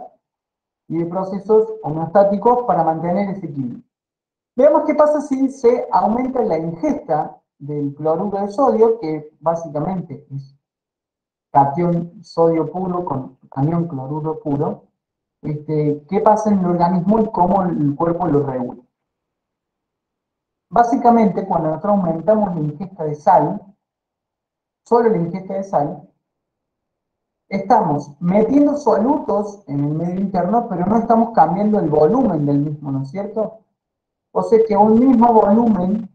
y de procesos homeostáticos para mantener ese equilibrio. Veamos qué pasa si se aumenta la ingesta del cloruro de sodio, que básicamente es catión sodio puro con anión cloruro puro. ¿Qué pasa en el organismo y cómo el cuerpo lo regula? Básicamente, cuando nosotros aumentamos la ingesta de sal, solo la ingesta de sal, estamos metiendo solutos en el medio interno, pero no estamos cambiando el volumen del mismo, ¿no es cierto? O sea que a un mismo volumen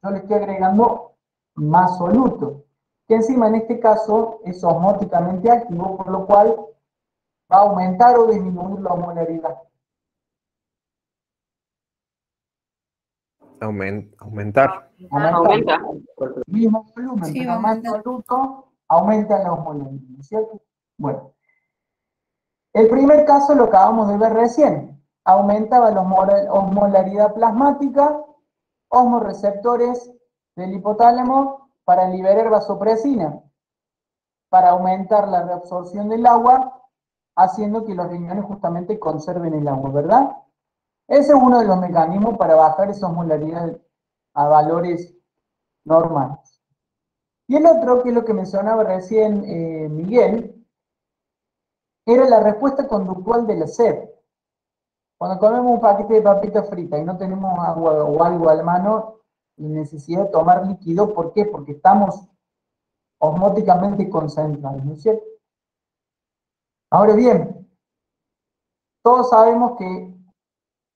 yo le estoy agregando más soluto, que encima en este caso es osmóticamente activo, por lo cual va a aumentar o disminuir la osmolaridad. Aumentar. Aumenta. Mismo volumen, Sí, pero más soluto, aumenta la osmolaridad, ¿no es cierto? Bueno, el primer caso lo acabamos de ver recién. Aumentaba la osmolaridad plasmática, osmoreceptores del hipotálamo para liberar vasopresina, para aumentar la reabsorción del agua, haciendo que los riñones justamente conserven el agua, ¿verdad? Ese es uno de los mecanismos para bajar esa osmolaridad a valores normales. Y el otro, que es lo que mencionaba recién Miguel, era la respuesta conductual de la sed. Cuando comemos un paquete de papitas fritas y no tenemos agua o algo a la mano, la necesidad de tomar líquido, ¿por qué? Porque estamos osmóticamente concentrados, ¿no es cierto? Ahora bien, todos sabemos que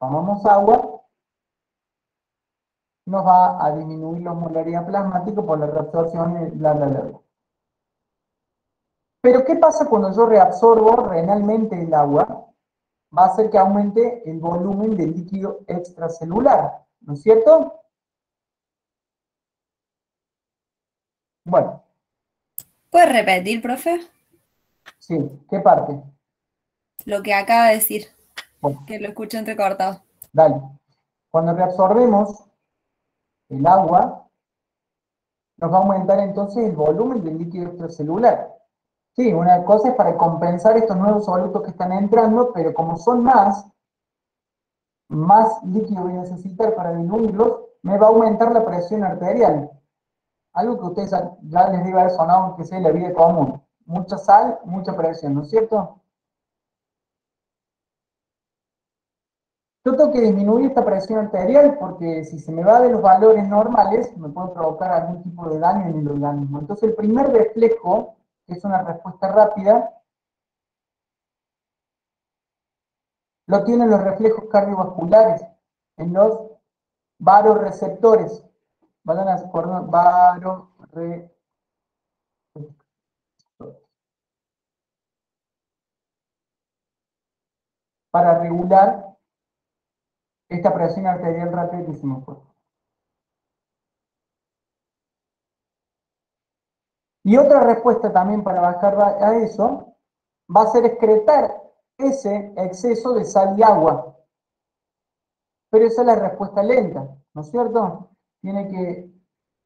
tomamos agua, nos va a disminuir la osmolaridad plasmática por la reabsorción, bla, bla, bla. Pero ¿qué pasa cuando yo reabsorbo renalmente el agua? Va a hacer que aumente el volumen de líquido extracelular, ¿no es cierto? Bueno. ¿Puedes repetir, profe? Sí, ¿qué parte? Lo que acaba de decir, Bueno, que lo escucho entrecortado. dale. Cuando reabsorbemos el agua, nos va a aumentar entonces el volumen del líquido extracelular. Sí, una cosa es para compensar estos nuevos solutos que están entrando, pero como son más líquido voy a necesitar para diluirlos, me va a aumentar la presión arterial. Algo que a ustedes ya les debe haber sonado, aunque sea en la vida común. Mucha sal, mucha presión, ¿no es cierto? Yo tengo que disminuir esta presión arterial porque si se me va de los valores normales, me puede provocar algún tipo de daño en el organismo. Entonces el primer reflejo, que es una respuesta rápida, lo tienen los reflejos cardiovasculares en los varoreceptores. Vayan a acordar, varoreceptores. Para regular esta presión arterial rápida que hicimos. Y otra respuesta también para bajar a eso va a ser excretar ese exceso de sal y agua. Pero esa es la respuesta lenta, ¿no es cierto? Tiene que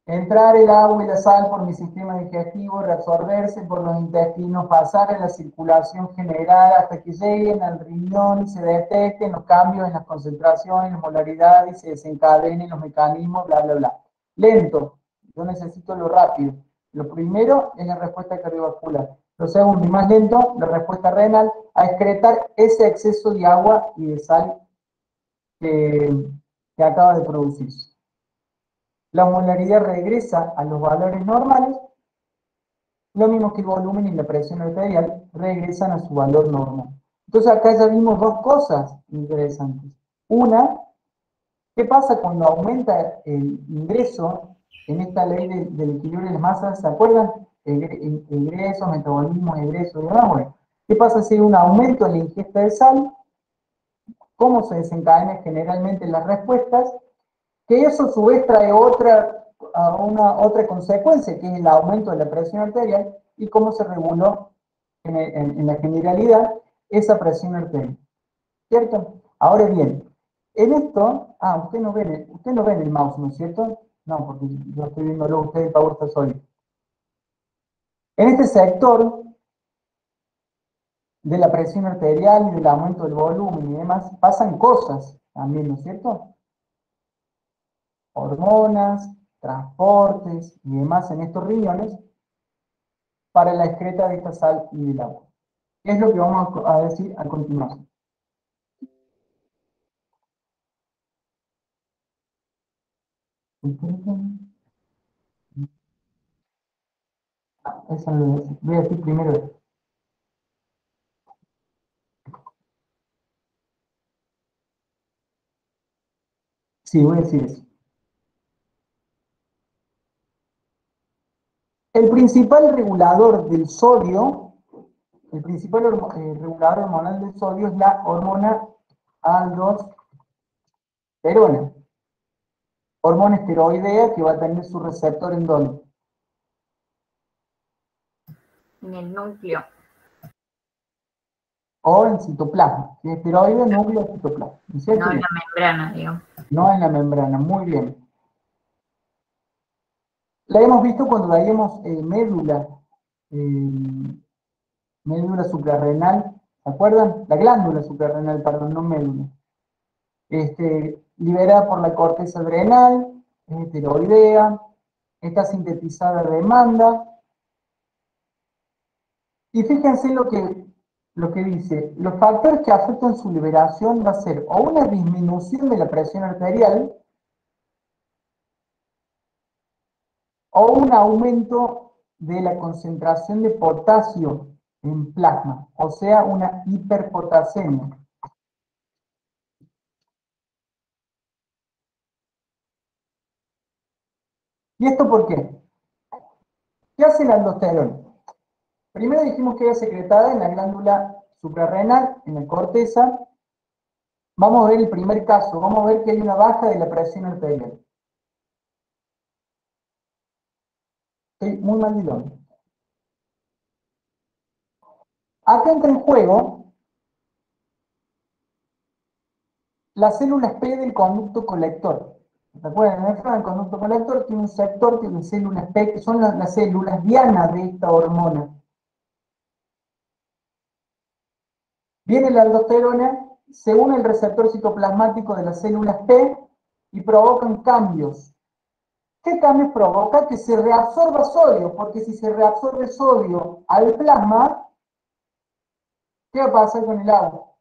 entrar el agua y la sal por mi sistema digestivo, reabsorberse por los intestinos, pasar en la circulación general hasta que lleguen al riñón y se detecten los cambios en las concentraciones, las molaridades y se desencadenen los mecanismos, bla, bla, bla. Lento, yo necesito lo rápido. Lo primero es la respuesta cardiovascular. Lo segundo y más lento, la respuesta renal, a excretar ese exceso de agua y de sal que acaba de producirse. La osmolaridad regresa a los valores normales, lo mismo que el volumen y la presión arterial regresan a su valor normal. Entonces acá ya vimos dos cosas interesantes. Una, ¿qué pasa cuando aumenta el ingreso en esta ley del equilibrio de las masas? ¿Se acuerdan? Ingresos, metabolismo, egreso, digamos. Bueno, ¿qué pasa si hay un aumento en la ingesta de sal? ¿Cómo se desencadenan generalmente las respuestas? Que eso a su vez trae otra consecuencia, que es el aumento de la presión arterial, y cómo se reguló en la generalidad esa presión arterial. ¿Cierto? Ahora bien, en esto, usted no ve el mouse, ¿no es cierto? No, porque yo estoy viéndolo, usted el power está sólido. En este sector de la presión arterial y del aumento del volumen y demás, pasan cosas también, ¿no es cierto? Hormonas, transportes y demás en estos riñones para la excreta de esta sal y del agua. ¿Qué es lo que vamos a decir a continuación? Eso no voy a decir primero. Sí, voy a decir eso. El principal regulador del sodio, el principal regulador hormonal del sodio es la hormona aldosterona. Hormona esteroidea que va a tener su receptor en ¿dónde? En el núcleo. O en citoplasma. Si es esteroide, núcleo, citoplasma. No en la membrana, digamos. No en la membrana, muy bien. La hemos visto cuando veíamos médula suprarrenal, ¿se acuerdan? La glándula suprarrenal, perdón, no médula. Liberada por la corteza adrenal, es esteroidea, está sintetizada a demanda. Y fíjense lo que dice, los factores que afectan su liberación va a ser o una disminución de la presión arterial o un aumento de la concentración de potasio en plasma, o sea, una hiperpotasemia. ¿Y esto por qué? ¿Qué hace la aldosterona? Primero dijimos que era secretada en la glándula suprarrenal, en la corteza. Vamos a ver el primer caso, vamos a ver que hay una baja de la presión arterial. Estoy muy mandilón. Acá entra en juego las células P del conducto colector. ¿Recuerdan? El conducto colector tiene un sector que tiene células P, que son las células diana de esta hormona. Viene la aldosterona, se une el receptor citoplasmático de las células P y provocan cambios. ¿Qué cambios provoca? Que se reabsorba sodio, porque si se reabsorbe sodio al plasma, ¿qué va a pasar con el agua?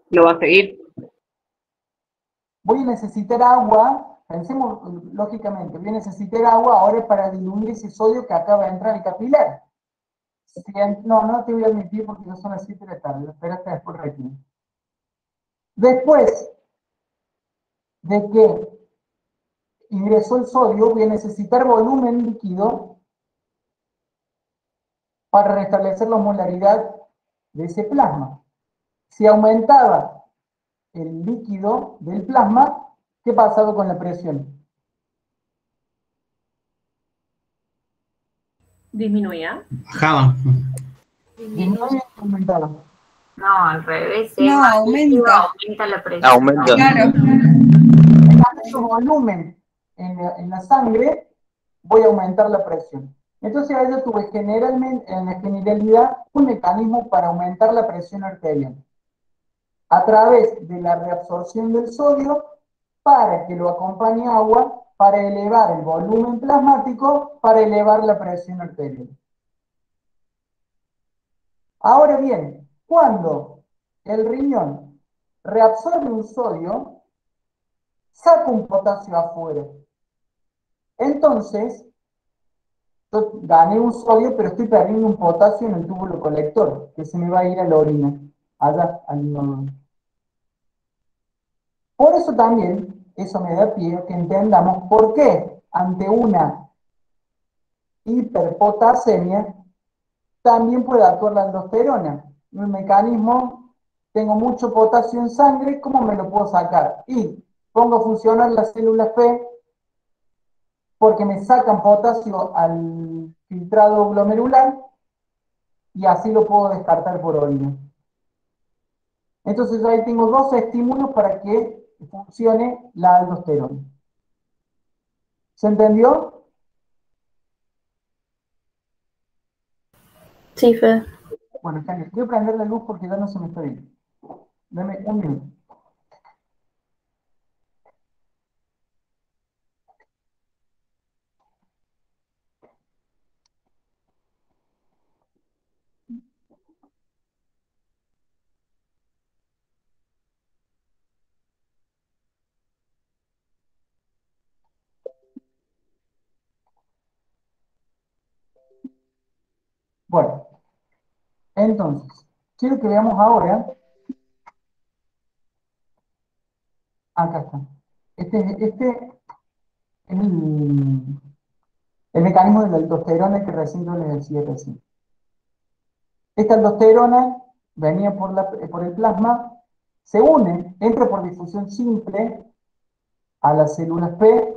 Lo va a seguir. Voy a necesitar agua, pensemos lógicamente, voy a necesitar agua ahora para diluir ese sodio que acaba de entrar al capilar. No te voy a admitir porque ya son las 7 de la tarde, espérate después retiro. Después de que ingresó el sodio, voy a necesitar volumen líquido para restablecer la osmolaridad de ese plasma. Si aumentaba el líquido del plasma, ¿qué pasaba con la presión? ¿Disminuía? Bajaba. Disminuye y aumentaba. No, al revés. No, aumenta. Aumenta la presión. Aumenta. Claro. Su volumen en la sangre, voy a aumentar la presión. Entonces ahí yo tuve generalmente, en la generalidad, un mecanismo para aumentar la presión arterial. A través de la reabsorción del sodio, para que lo acompañe agua, para elevar el volumen plasmático, para elevar la presión arterial. Ahora bien, cuando el riñón reabsorbe un sodio, saca un potasio afuera. Entonces, yo gané un sodio, pero estoy perdiendo un potasio en el túbulo colector, que se me va a ir a la orina, allá, al inodoro. Por eso también, eso me da pie a que entendamos por qué ante una hiperpotasemia también puede actuar la aldosterona. Un mecanismo, tengo mucho potasio en sangre, ¿cómo me lo puedo sacar? Y pongo a funcionar las células P porque me sacan potasio al filtrado glomerular y así lo puedo descartar por orina. Entonces ahí tengo dos estímulos para que funcione la aldosterona. ¿Se entendió? Sí, Fede. Bueno, genial. Voy a prender la luz porque ya no se me está viendo. Dame un minuto. Bueno, entonces, quiero que veamos ahora. Acá está. Este es el mecanismo de la aldosterona que recién yo les decía recién. Esta aldosterona venía por el plasma, se une, entra por difusión simple a las células P,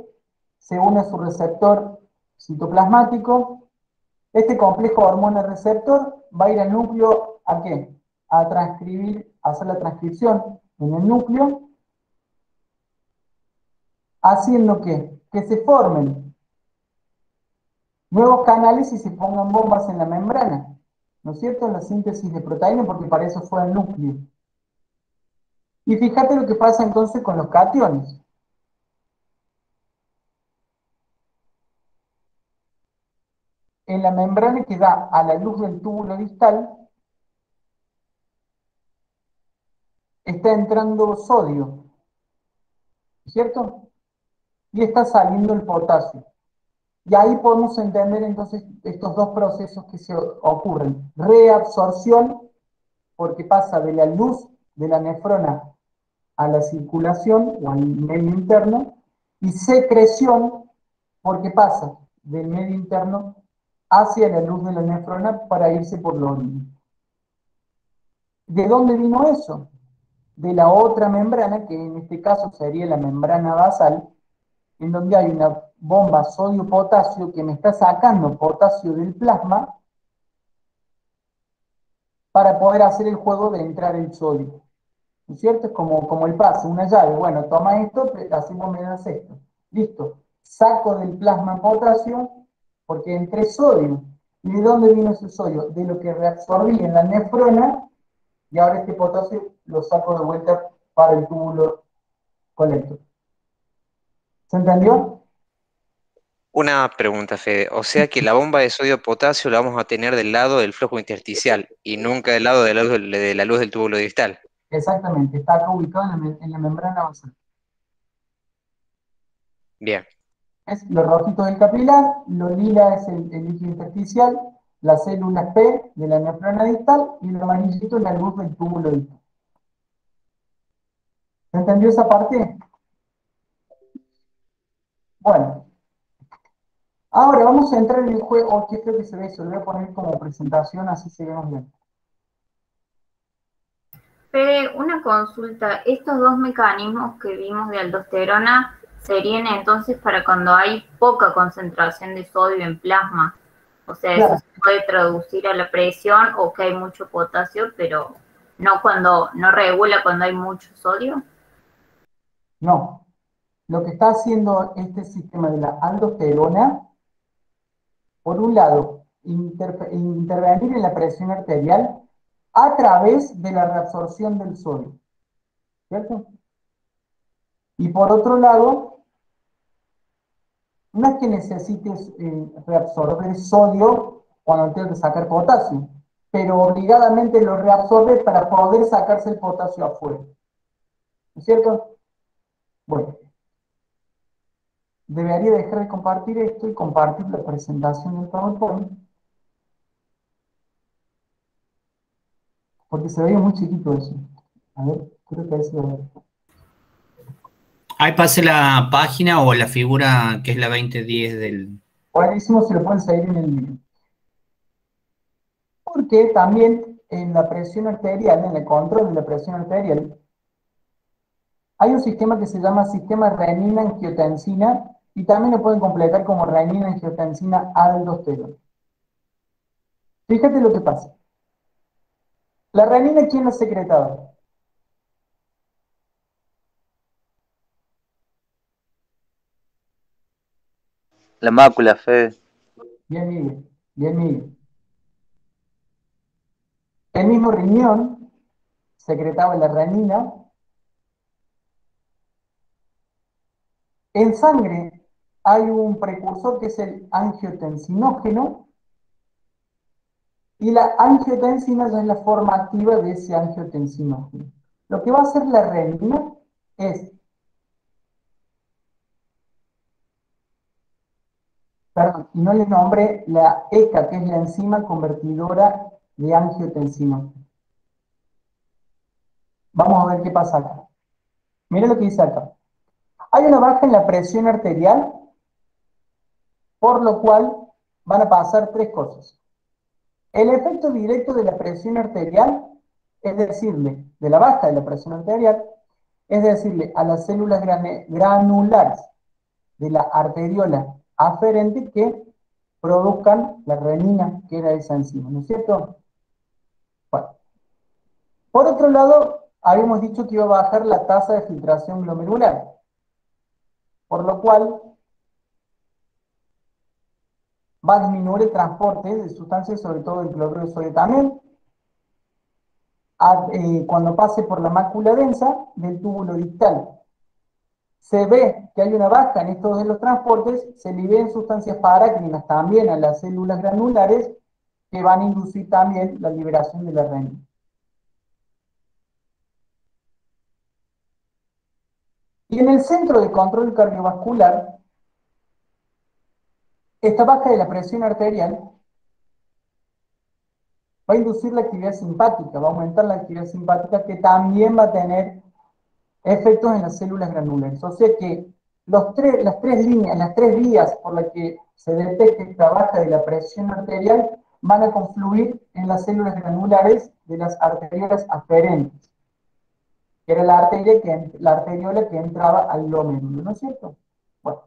se une a su receptor citoplasmático. Este complejo hormona-receptor va a ir al núcleo, ¿a qué? A transcribir, a hacer la transcripción en el núcleo, haciendo que se formen nuevos canales y se pongan bombas en la membrana, ¿no es cierto? En la síntesis de proteína, porque para eso fue el núcleo. Y fíjate lo que pasa entonces con los cationes. En la membrana que da a la luz del túbulo distal, está entrando sodio, ¿cierto? Y está saliendo el potasio. Y ahí podemos entender entonces estos dos procesos que se ocurren. Reabsorción, porque pasa de la luz de la nefrona a la circulación o al medio interno, y secreción, porque pasa del medio interno hacia la luz de la nefrona para irse por la orina. ¿De dónde vino eso? De la otra membrana, que en este caso sería la membrana basal, en donde hay una bomba sodio-potasio que me está sacando potasio del plasma para poder hacer el juego de entrar el sodio. ¿No es cierto? Es como el pase, una llave. Bueno, toma esto, así vos me das esto. Listo. Saco del plasma potasio porque entré sodio. ¿Y de dónde vino ese sodio? De lo que reabsorbí en la nefrona, y ahora este potasio lo saco de vuelta para el túbulo colector. ¿Se entendió? Una pregunta, Fede. O sea que la bomba de sodio-potasio la vamos a tener del lado del flujo intersticial y nunca del lado de la luz del túbulo distal. Exactamente, está acá ubicado en la membrana basal. Bien. Es lo rojito del capilar, lo lila es el líquido intersticial, las células P de la nefrona distal y el amarillito es la luz del túbulo distal. ¿Se entendió esa parte? Bueno. Ahora vamos a entrar en el juego, que creo que se ve eso, lo voy a poner como presentación, así se vemos bien. Fede, una consulta. Estos dos mecanismos que vimos de aldosterona serían entonces para cuando hay poca concentración de sodio en plasma. O sea, Claro. eso se puede traducir a la presión o que hay mucho potasio, pero no cuando no regula cuando hay mucho sodio. No. Lo que está haciendo este sistema de la aldosterona, por un lado, intervenir en la presión arterial a través de la reabsorción del sodio. ¿Cierto? Y por otro lado, no es que necesites reabsorber sodio cuando tengas que sacar potasio. pero obligadamente lo reabsorbe para poder sacarse el potasio afuera. ¿No es cierto? Bueno, debería dejar de compartir esto y compartir la presentación del PowerPoint, porque se veía muy chiquito eso. A ver, creo que ahí se ve. Ahí pase la página o la figura que es la 2010 del... Buenísimo, se lo pueden seguir en el video. Porque también en la presión arterial, en el control de la presión arterial, hay un sistema que se llama sistema renina-angiotensina y también lo pueden completar como renina-angiotensina-aldosterona. Fíjate lo que pasa. La renina, ¿quién la secretaba? La mácula, Fede. Bien, Miguel. Bien, Miguel. El mismo riñón secretaba la renina. En sangre hay un precursor que es el angiotensinógeno, y la angiotensina ya es la forma activa de ese angiotensinógeno. Lo que va a hacer la renina es, perdón, y no le nombré la ECA, que es la enzima convertidora de angiotensinógeno. Vamos a ver qué pasa acá. Mira lo que dice acá. Hay una baja en la presión arterial, por lo cual van a pasar tres cosas. El efecto directo de la presión arterial, es decirle, de la baja de la presión arterial, es decirle a las células granulares de la arteriola aferente que produzcan la renina, que era esa enzima, ¿no es cierto? Bueno. Por otro lado, habíamos dicho que iba a bajar la tasa de filtración glomerular, por lo cual va a disminuir el transporte de sustancias, sobre todo el cloruro de sodio también, cuando pase por la mácula densa del túbulo distal. Se ve que hay una baja en estos de los transportes, se liberan sustancias parácrinas también a las células granulares que van a inducir también la liberación de la renina. Y en el centro de control cardiovascular, esta baja de la presión arterial va a inducir la actividad simpática, va a aumentar la actividad simpática, que también va a tener efectos en las células granulares. O sea que las tres vías por las que se detecta esta baja de la presión arterial van a confluir en las células granulares de las arteriolas aferentes, que era la arteriola que entraba al glómerulo, ¿no es cierto? Bueno,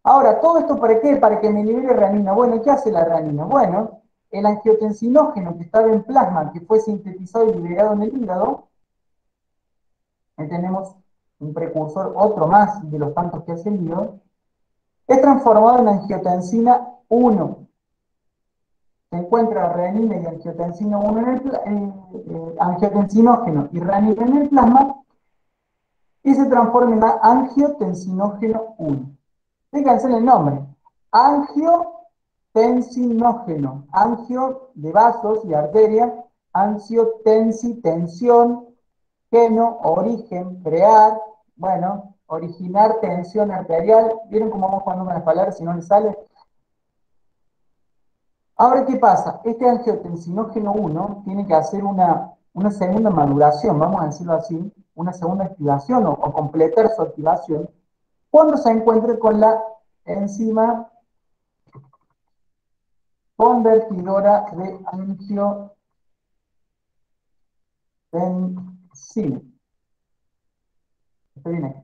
ahora, ¿todo esto para qué? Para que me libere renina. Bueno, ¿qué hace la renina? Bueno, el angiotensinógeno que estaba en plasma, que fue sintetizado y liberado en el hígado, ahí tenemos un precursor, otro más de los tantos que hace el hígado, es transformado en angiotensina 1. Se encuentra renina y angiotensina 1 en el angiotensinógeno y renina en el plasma, y se transforma en angiotensinógeno 1. Fíjense en el nombre. Angiotensinógeno. Angio de vasos y arteria. Angiotensi, tensión. Geno, origen, crear. Bueno, originar tensión arterial. ¿Vieron cómo vamos jugando con las palabras si no les sale? Ahora, ¿qué pasa? Este angiotensinógeno 1 tiene que hacer una segunda maduración, vamos a decirlo así, una segunda activación o completar su activación, cuando se encuentre con la enzima convertidora de angiotensina. Esto viene aquí.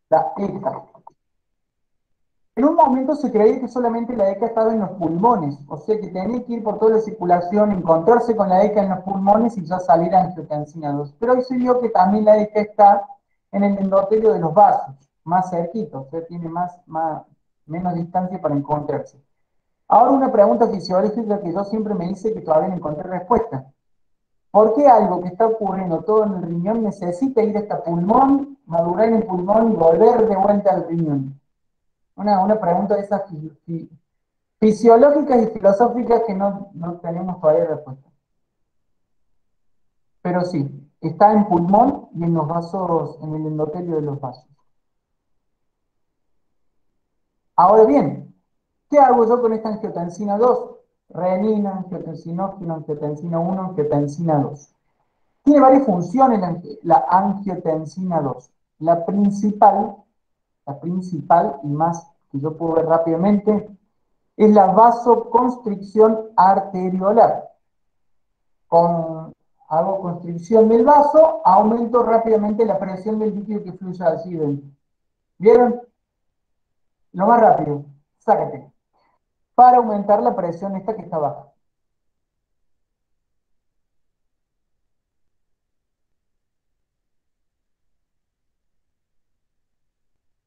La ECA. En un momento se creía que solamente la ECA estaba en los pulmones, o sea que tenía que ir por toda la circulación, encontrarse con la ECA en los pulmones y ya salir a angiotensina 2. Pero hoy se vio que también la ECA está en el endotelio de los vasos, más cerquita, o sea, tiene menos distancia para encontrarse. Ahora una pregunta fisiológica que yo siempre me hice que todavía no encontré respuesta. ¿Por qué algo que está ocurriendo todo en el riñón necesita ir hasta pulmón, madurar en el pulmón y volver de vuelta al riñón? Una pregunta de esas fisiológicas y filosóficas que no tenemos todavía respuesta. Pero sí, está en pulmón y en los vasos, en el endotelio de los vasos. Ahora bien, ¿qué hago yo con esta angiotensina 2? Renina, angiotensinógeno, angiotensina 1, angiotensina 2. Tiene varias funciones la angiotensina 2. La principal y más que yo puedo ver rápidamente, es la vasoconstricción arteriolar. Hago constricción del vaso, aumento rápidamente la presión del líquido que fluye allí dentro. ¿Vieron? Lo más rápido, sácate. Para aumentar la presión esta que está baja.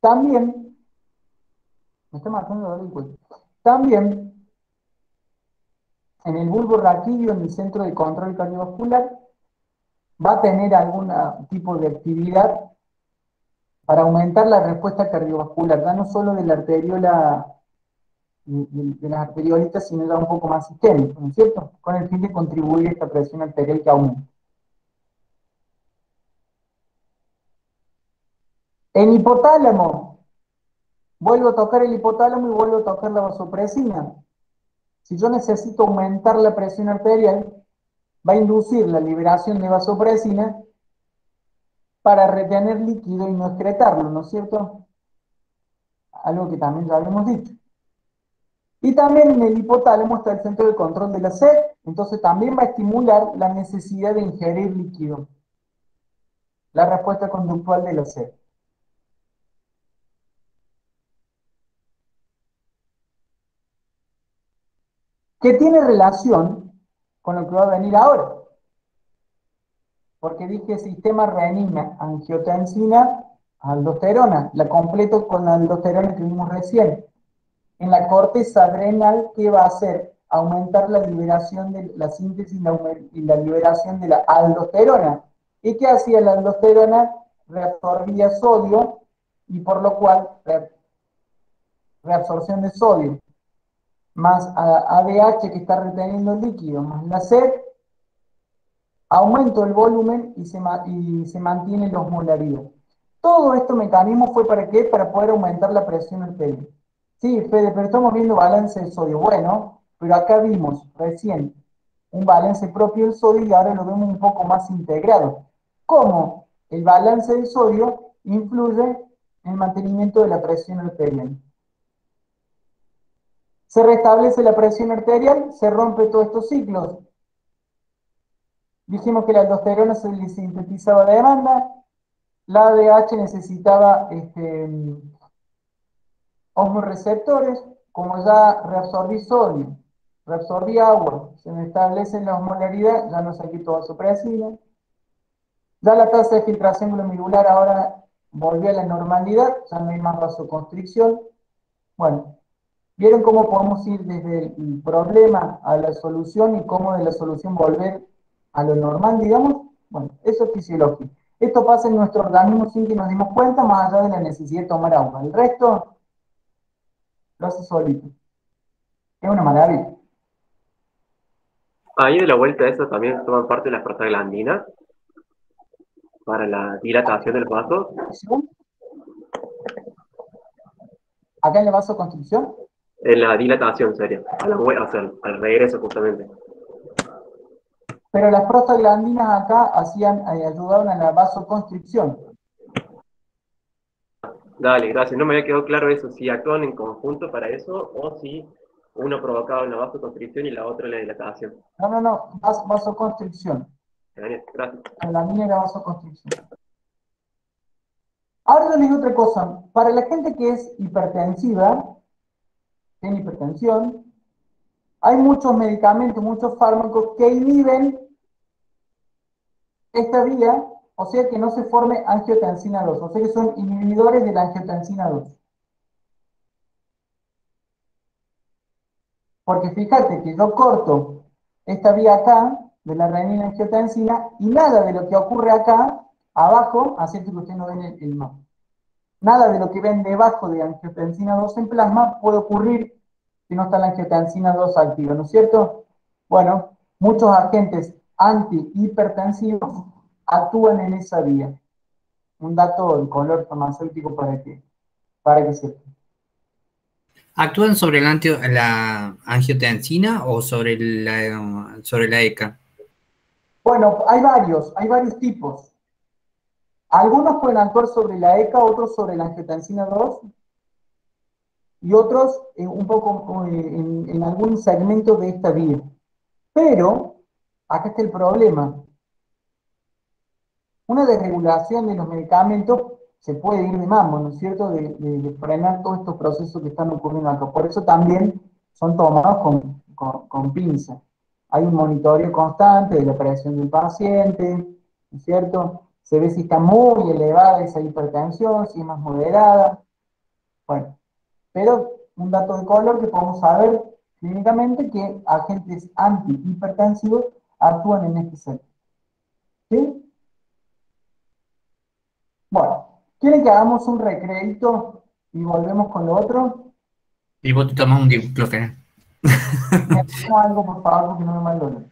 También, me está matando dolor de cuello. También, en el bulbo raquídeo, en el centro de control cardiovascular, va a tener algún tipo de actividad para aumentar la respuesta cardiovascular, ya no solo de la arteriola, de las arteriolitas, sino ya un poco más sistémico, ¿no es cierto? Con el fin de contribuir a esta presión arterial que aumenta. En hipotálamo, vuelvo a tocar el hipotálamo y vuelvo a tocar la vasopresina. Si yo necesito aumentar la presión arterial, va a inducir la liberación de vasopresina para retener líquido y no excretarlo, ¿no es cierto? Algo que también ya habíamos dicho. Y también en el hipotálamo está el centro de control de la sed, entonces también va a estimular la necesidad de ingerir líquido, la respuesta conductual de la sed. Que tiene relación con lo que va a venir ahora. Porque dije sistema renina, angiotensina, aldosterona. La completo con la aldosterona que vimos recién. En la corteza adrenal, ¿qué va a hacer? Aumentar la liberación de la síntesis y la liberación de la aldosterona. ¿Y qué hacía la aldosterona? Reabsorbía sodio y por lo cual reabsorción de sodio más ADH que está reteniendo el líquido, más la sed, aumento el volumen y se mantiene la osmolaridad. Todo este mecanismo fue ¿para qué? Para poder aumentar la presión arterial. Sí, Fede, pero estamos viendo balance de sodio. Bueno, pero acá vimos recién un balance propio del sodio y ahora lo vemos un poco más integrado. ¿Cómo el balance del sodio influye en el mantenimiento de la presión arterial? Se restablece la presión arterial, se rompe todos estos ciclos. Dijimos que la aldosterona se le sintetizaba de demanda, la ADH necesitaba osmoreceptores, como ya reabsorbí sodio, reabsorbí agua, se me establece la osmolaridad, ya no saqué toda su presión. Ya la tasa de filtración glomerular ahora volvió a la normalidad, ya no hay más vasoconstricción. Bueno, ¿vieron cómo podemos ir desde el problema a la solución y cómo de la solución volver a lo normal, digamos? Bueno, eso es fisiológico. Esto pasa en nuestro organismo sin que nos demos cuenta, más allá de la necesidad de tomar agua. El resto lo hace solito. Es una maravilla. Ahí de la vuelta de eso también toman parte las prostaglandinas para la dilatación del vaso. ¿Acá en la vasoconstricción? En la dilatación sería, al regreso justamente. Pero las prostaglandinas acá ayudaban a la vasoconstricción. Dale, gracias. No me había quedado claro eso, si actúan en conjunto para eso o si uno provocaba una vasoconstricción y la otra la dilatación. No, vasoconstricción. Gracias. La línea de la vasoconstricción. Ahora les digo otra cosa. Para la gente que es hipertensiva, tiene hipertensión, hay muchos medicamentos, muchos fármacos que inhiben esta vía, o sea que no se forme angiotensina 2, o sea que son inhibidores de la angiotensina 2. Porque fíjate que yo corto esta vía acá, de la renina angiotensina, y nada de lo que ocurre acá, abajo, así que ustedes no ven el mapa. Nada de lo que ven debajo de angiotensina 2 en plasma puede ocurrir si no está la angiotensina 2 activa, ¿no es cierto? Bueno, muchos agentes antihipertensivos actúan en esa vía. Un dato de color farmacéutico para que sepa. ¿Actúan sobre la angiotensina o sobre la ECA? Bueno, hay varios tipos. Algunos pueden actuar sobre la ECA, otros sobre la angiotensina 2, y otros un poco en algún segmento de esta vía. Pero, acá está el problema. Una desregulación de los medicamentos se puede ir de mambo, ¿no es cierto?, de frenar todos estos procesos que están ocurriendo acá. Por eso también son tomados con pinza. Hay un monitoreo constante de la presión del paciente, ¿no es cierto? Se ve si está muy elevada esa hipertensión, si es más moderada. Bueno, pero un dato de color que podemos saber clínicamente que agentes antihipertensivos actúan en este sector. ¿Sí? Bueno, ¿quieren que hagamos un recreito y volvemos con lo otro? Y vos te tomas un diclofenac. Me tomo algo, por favor, porque no me malolo.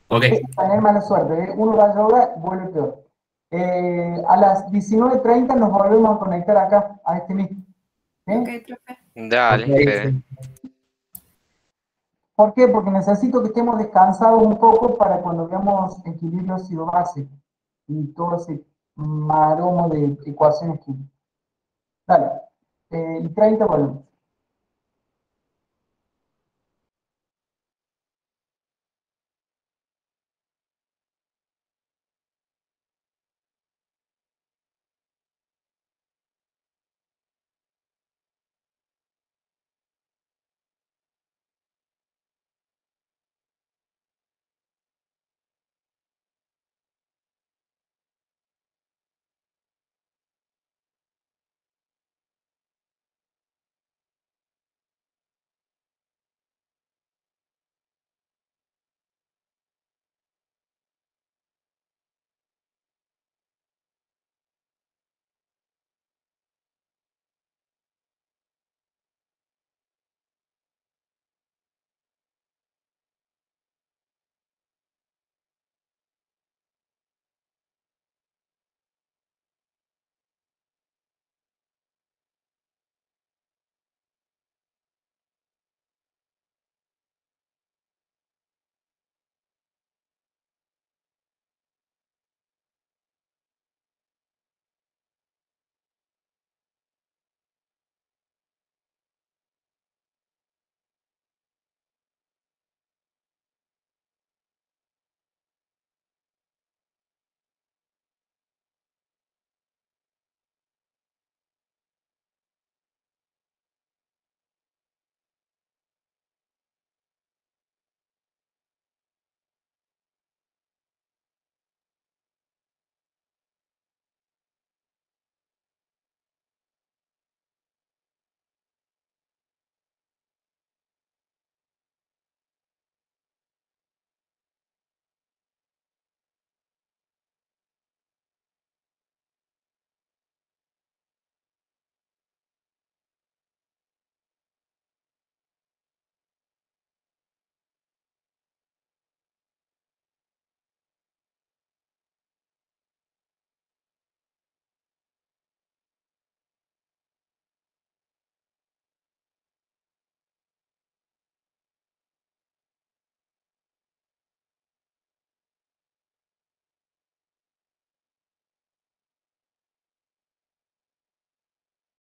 Ok. Es tener mala suerte, ¿eh? Uno va a yoga, vuelve peor. A las 19:30 nos volvemos a conectar acá, a este mismo. ¿Sí? Ok, profe. Dale, Ok, Fede. sí. ¿Por qué? Porque necesito que estemos descansados un poco para cuando veamos equilibrio ácido-base y todo ese maromo de ecuaciones químicas. Dale. Y 30 volvemos.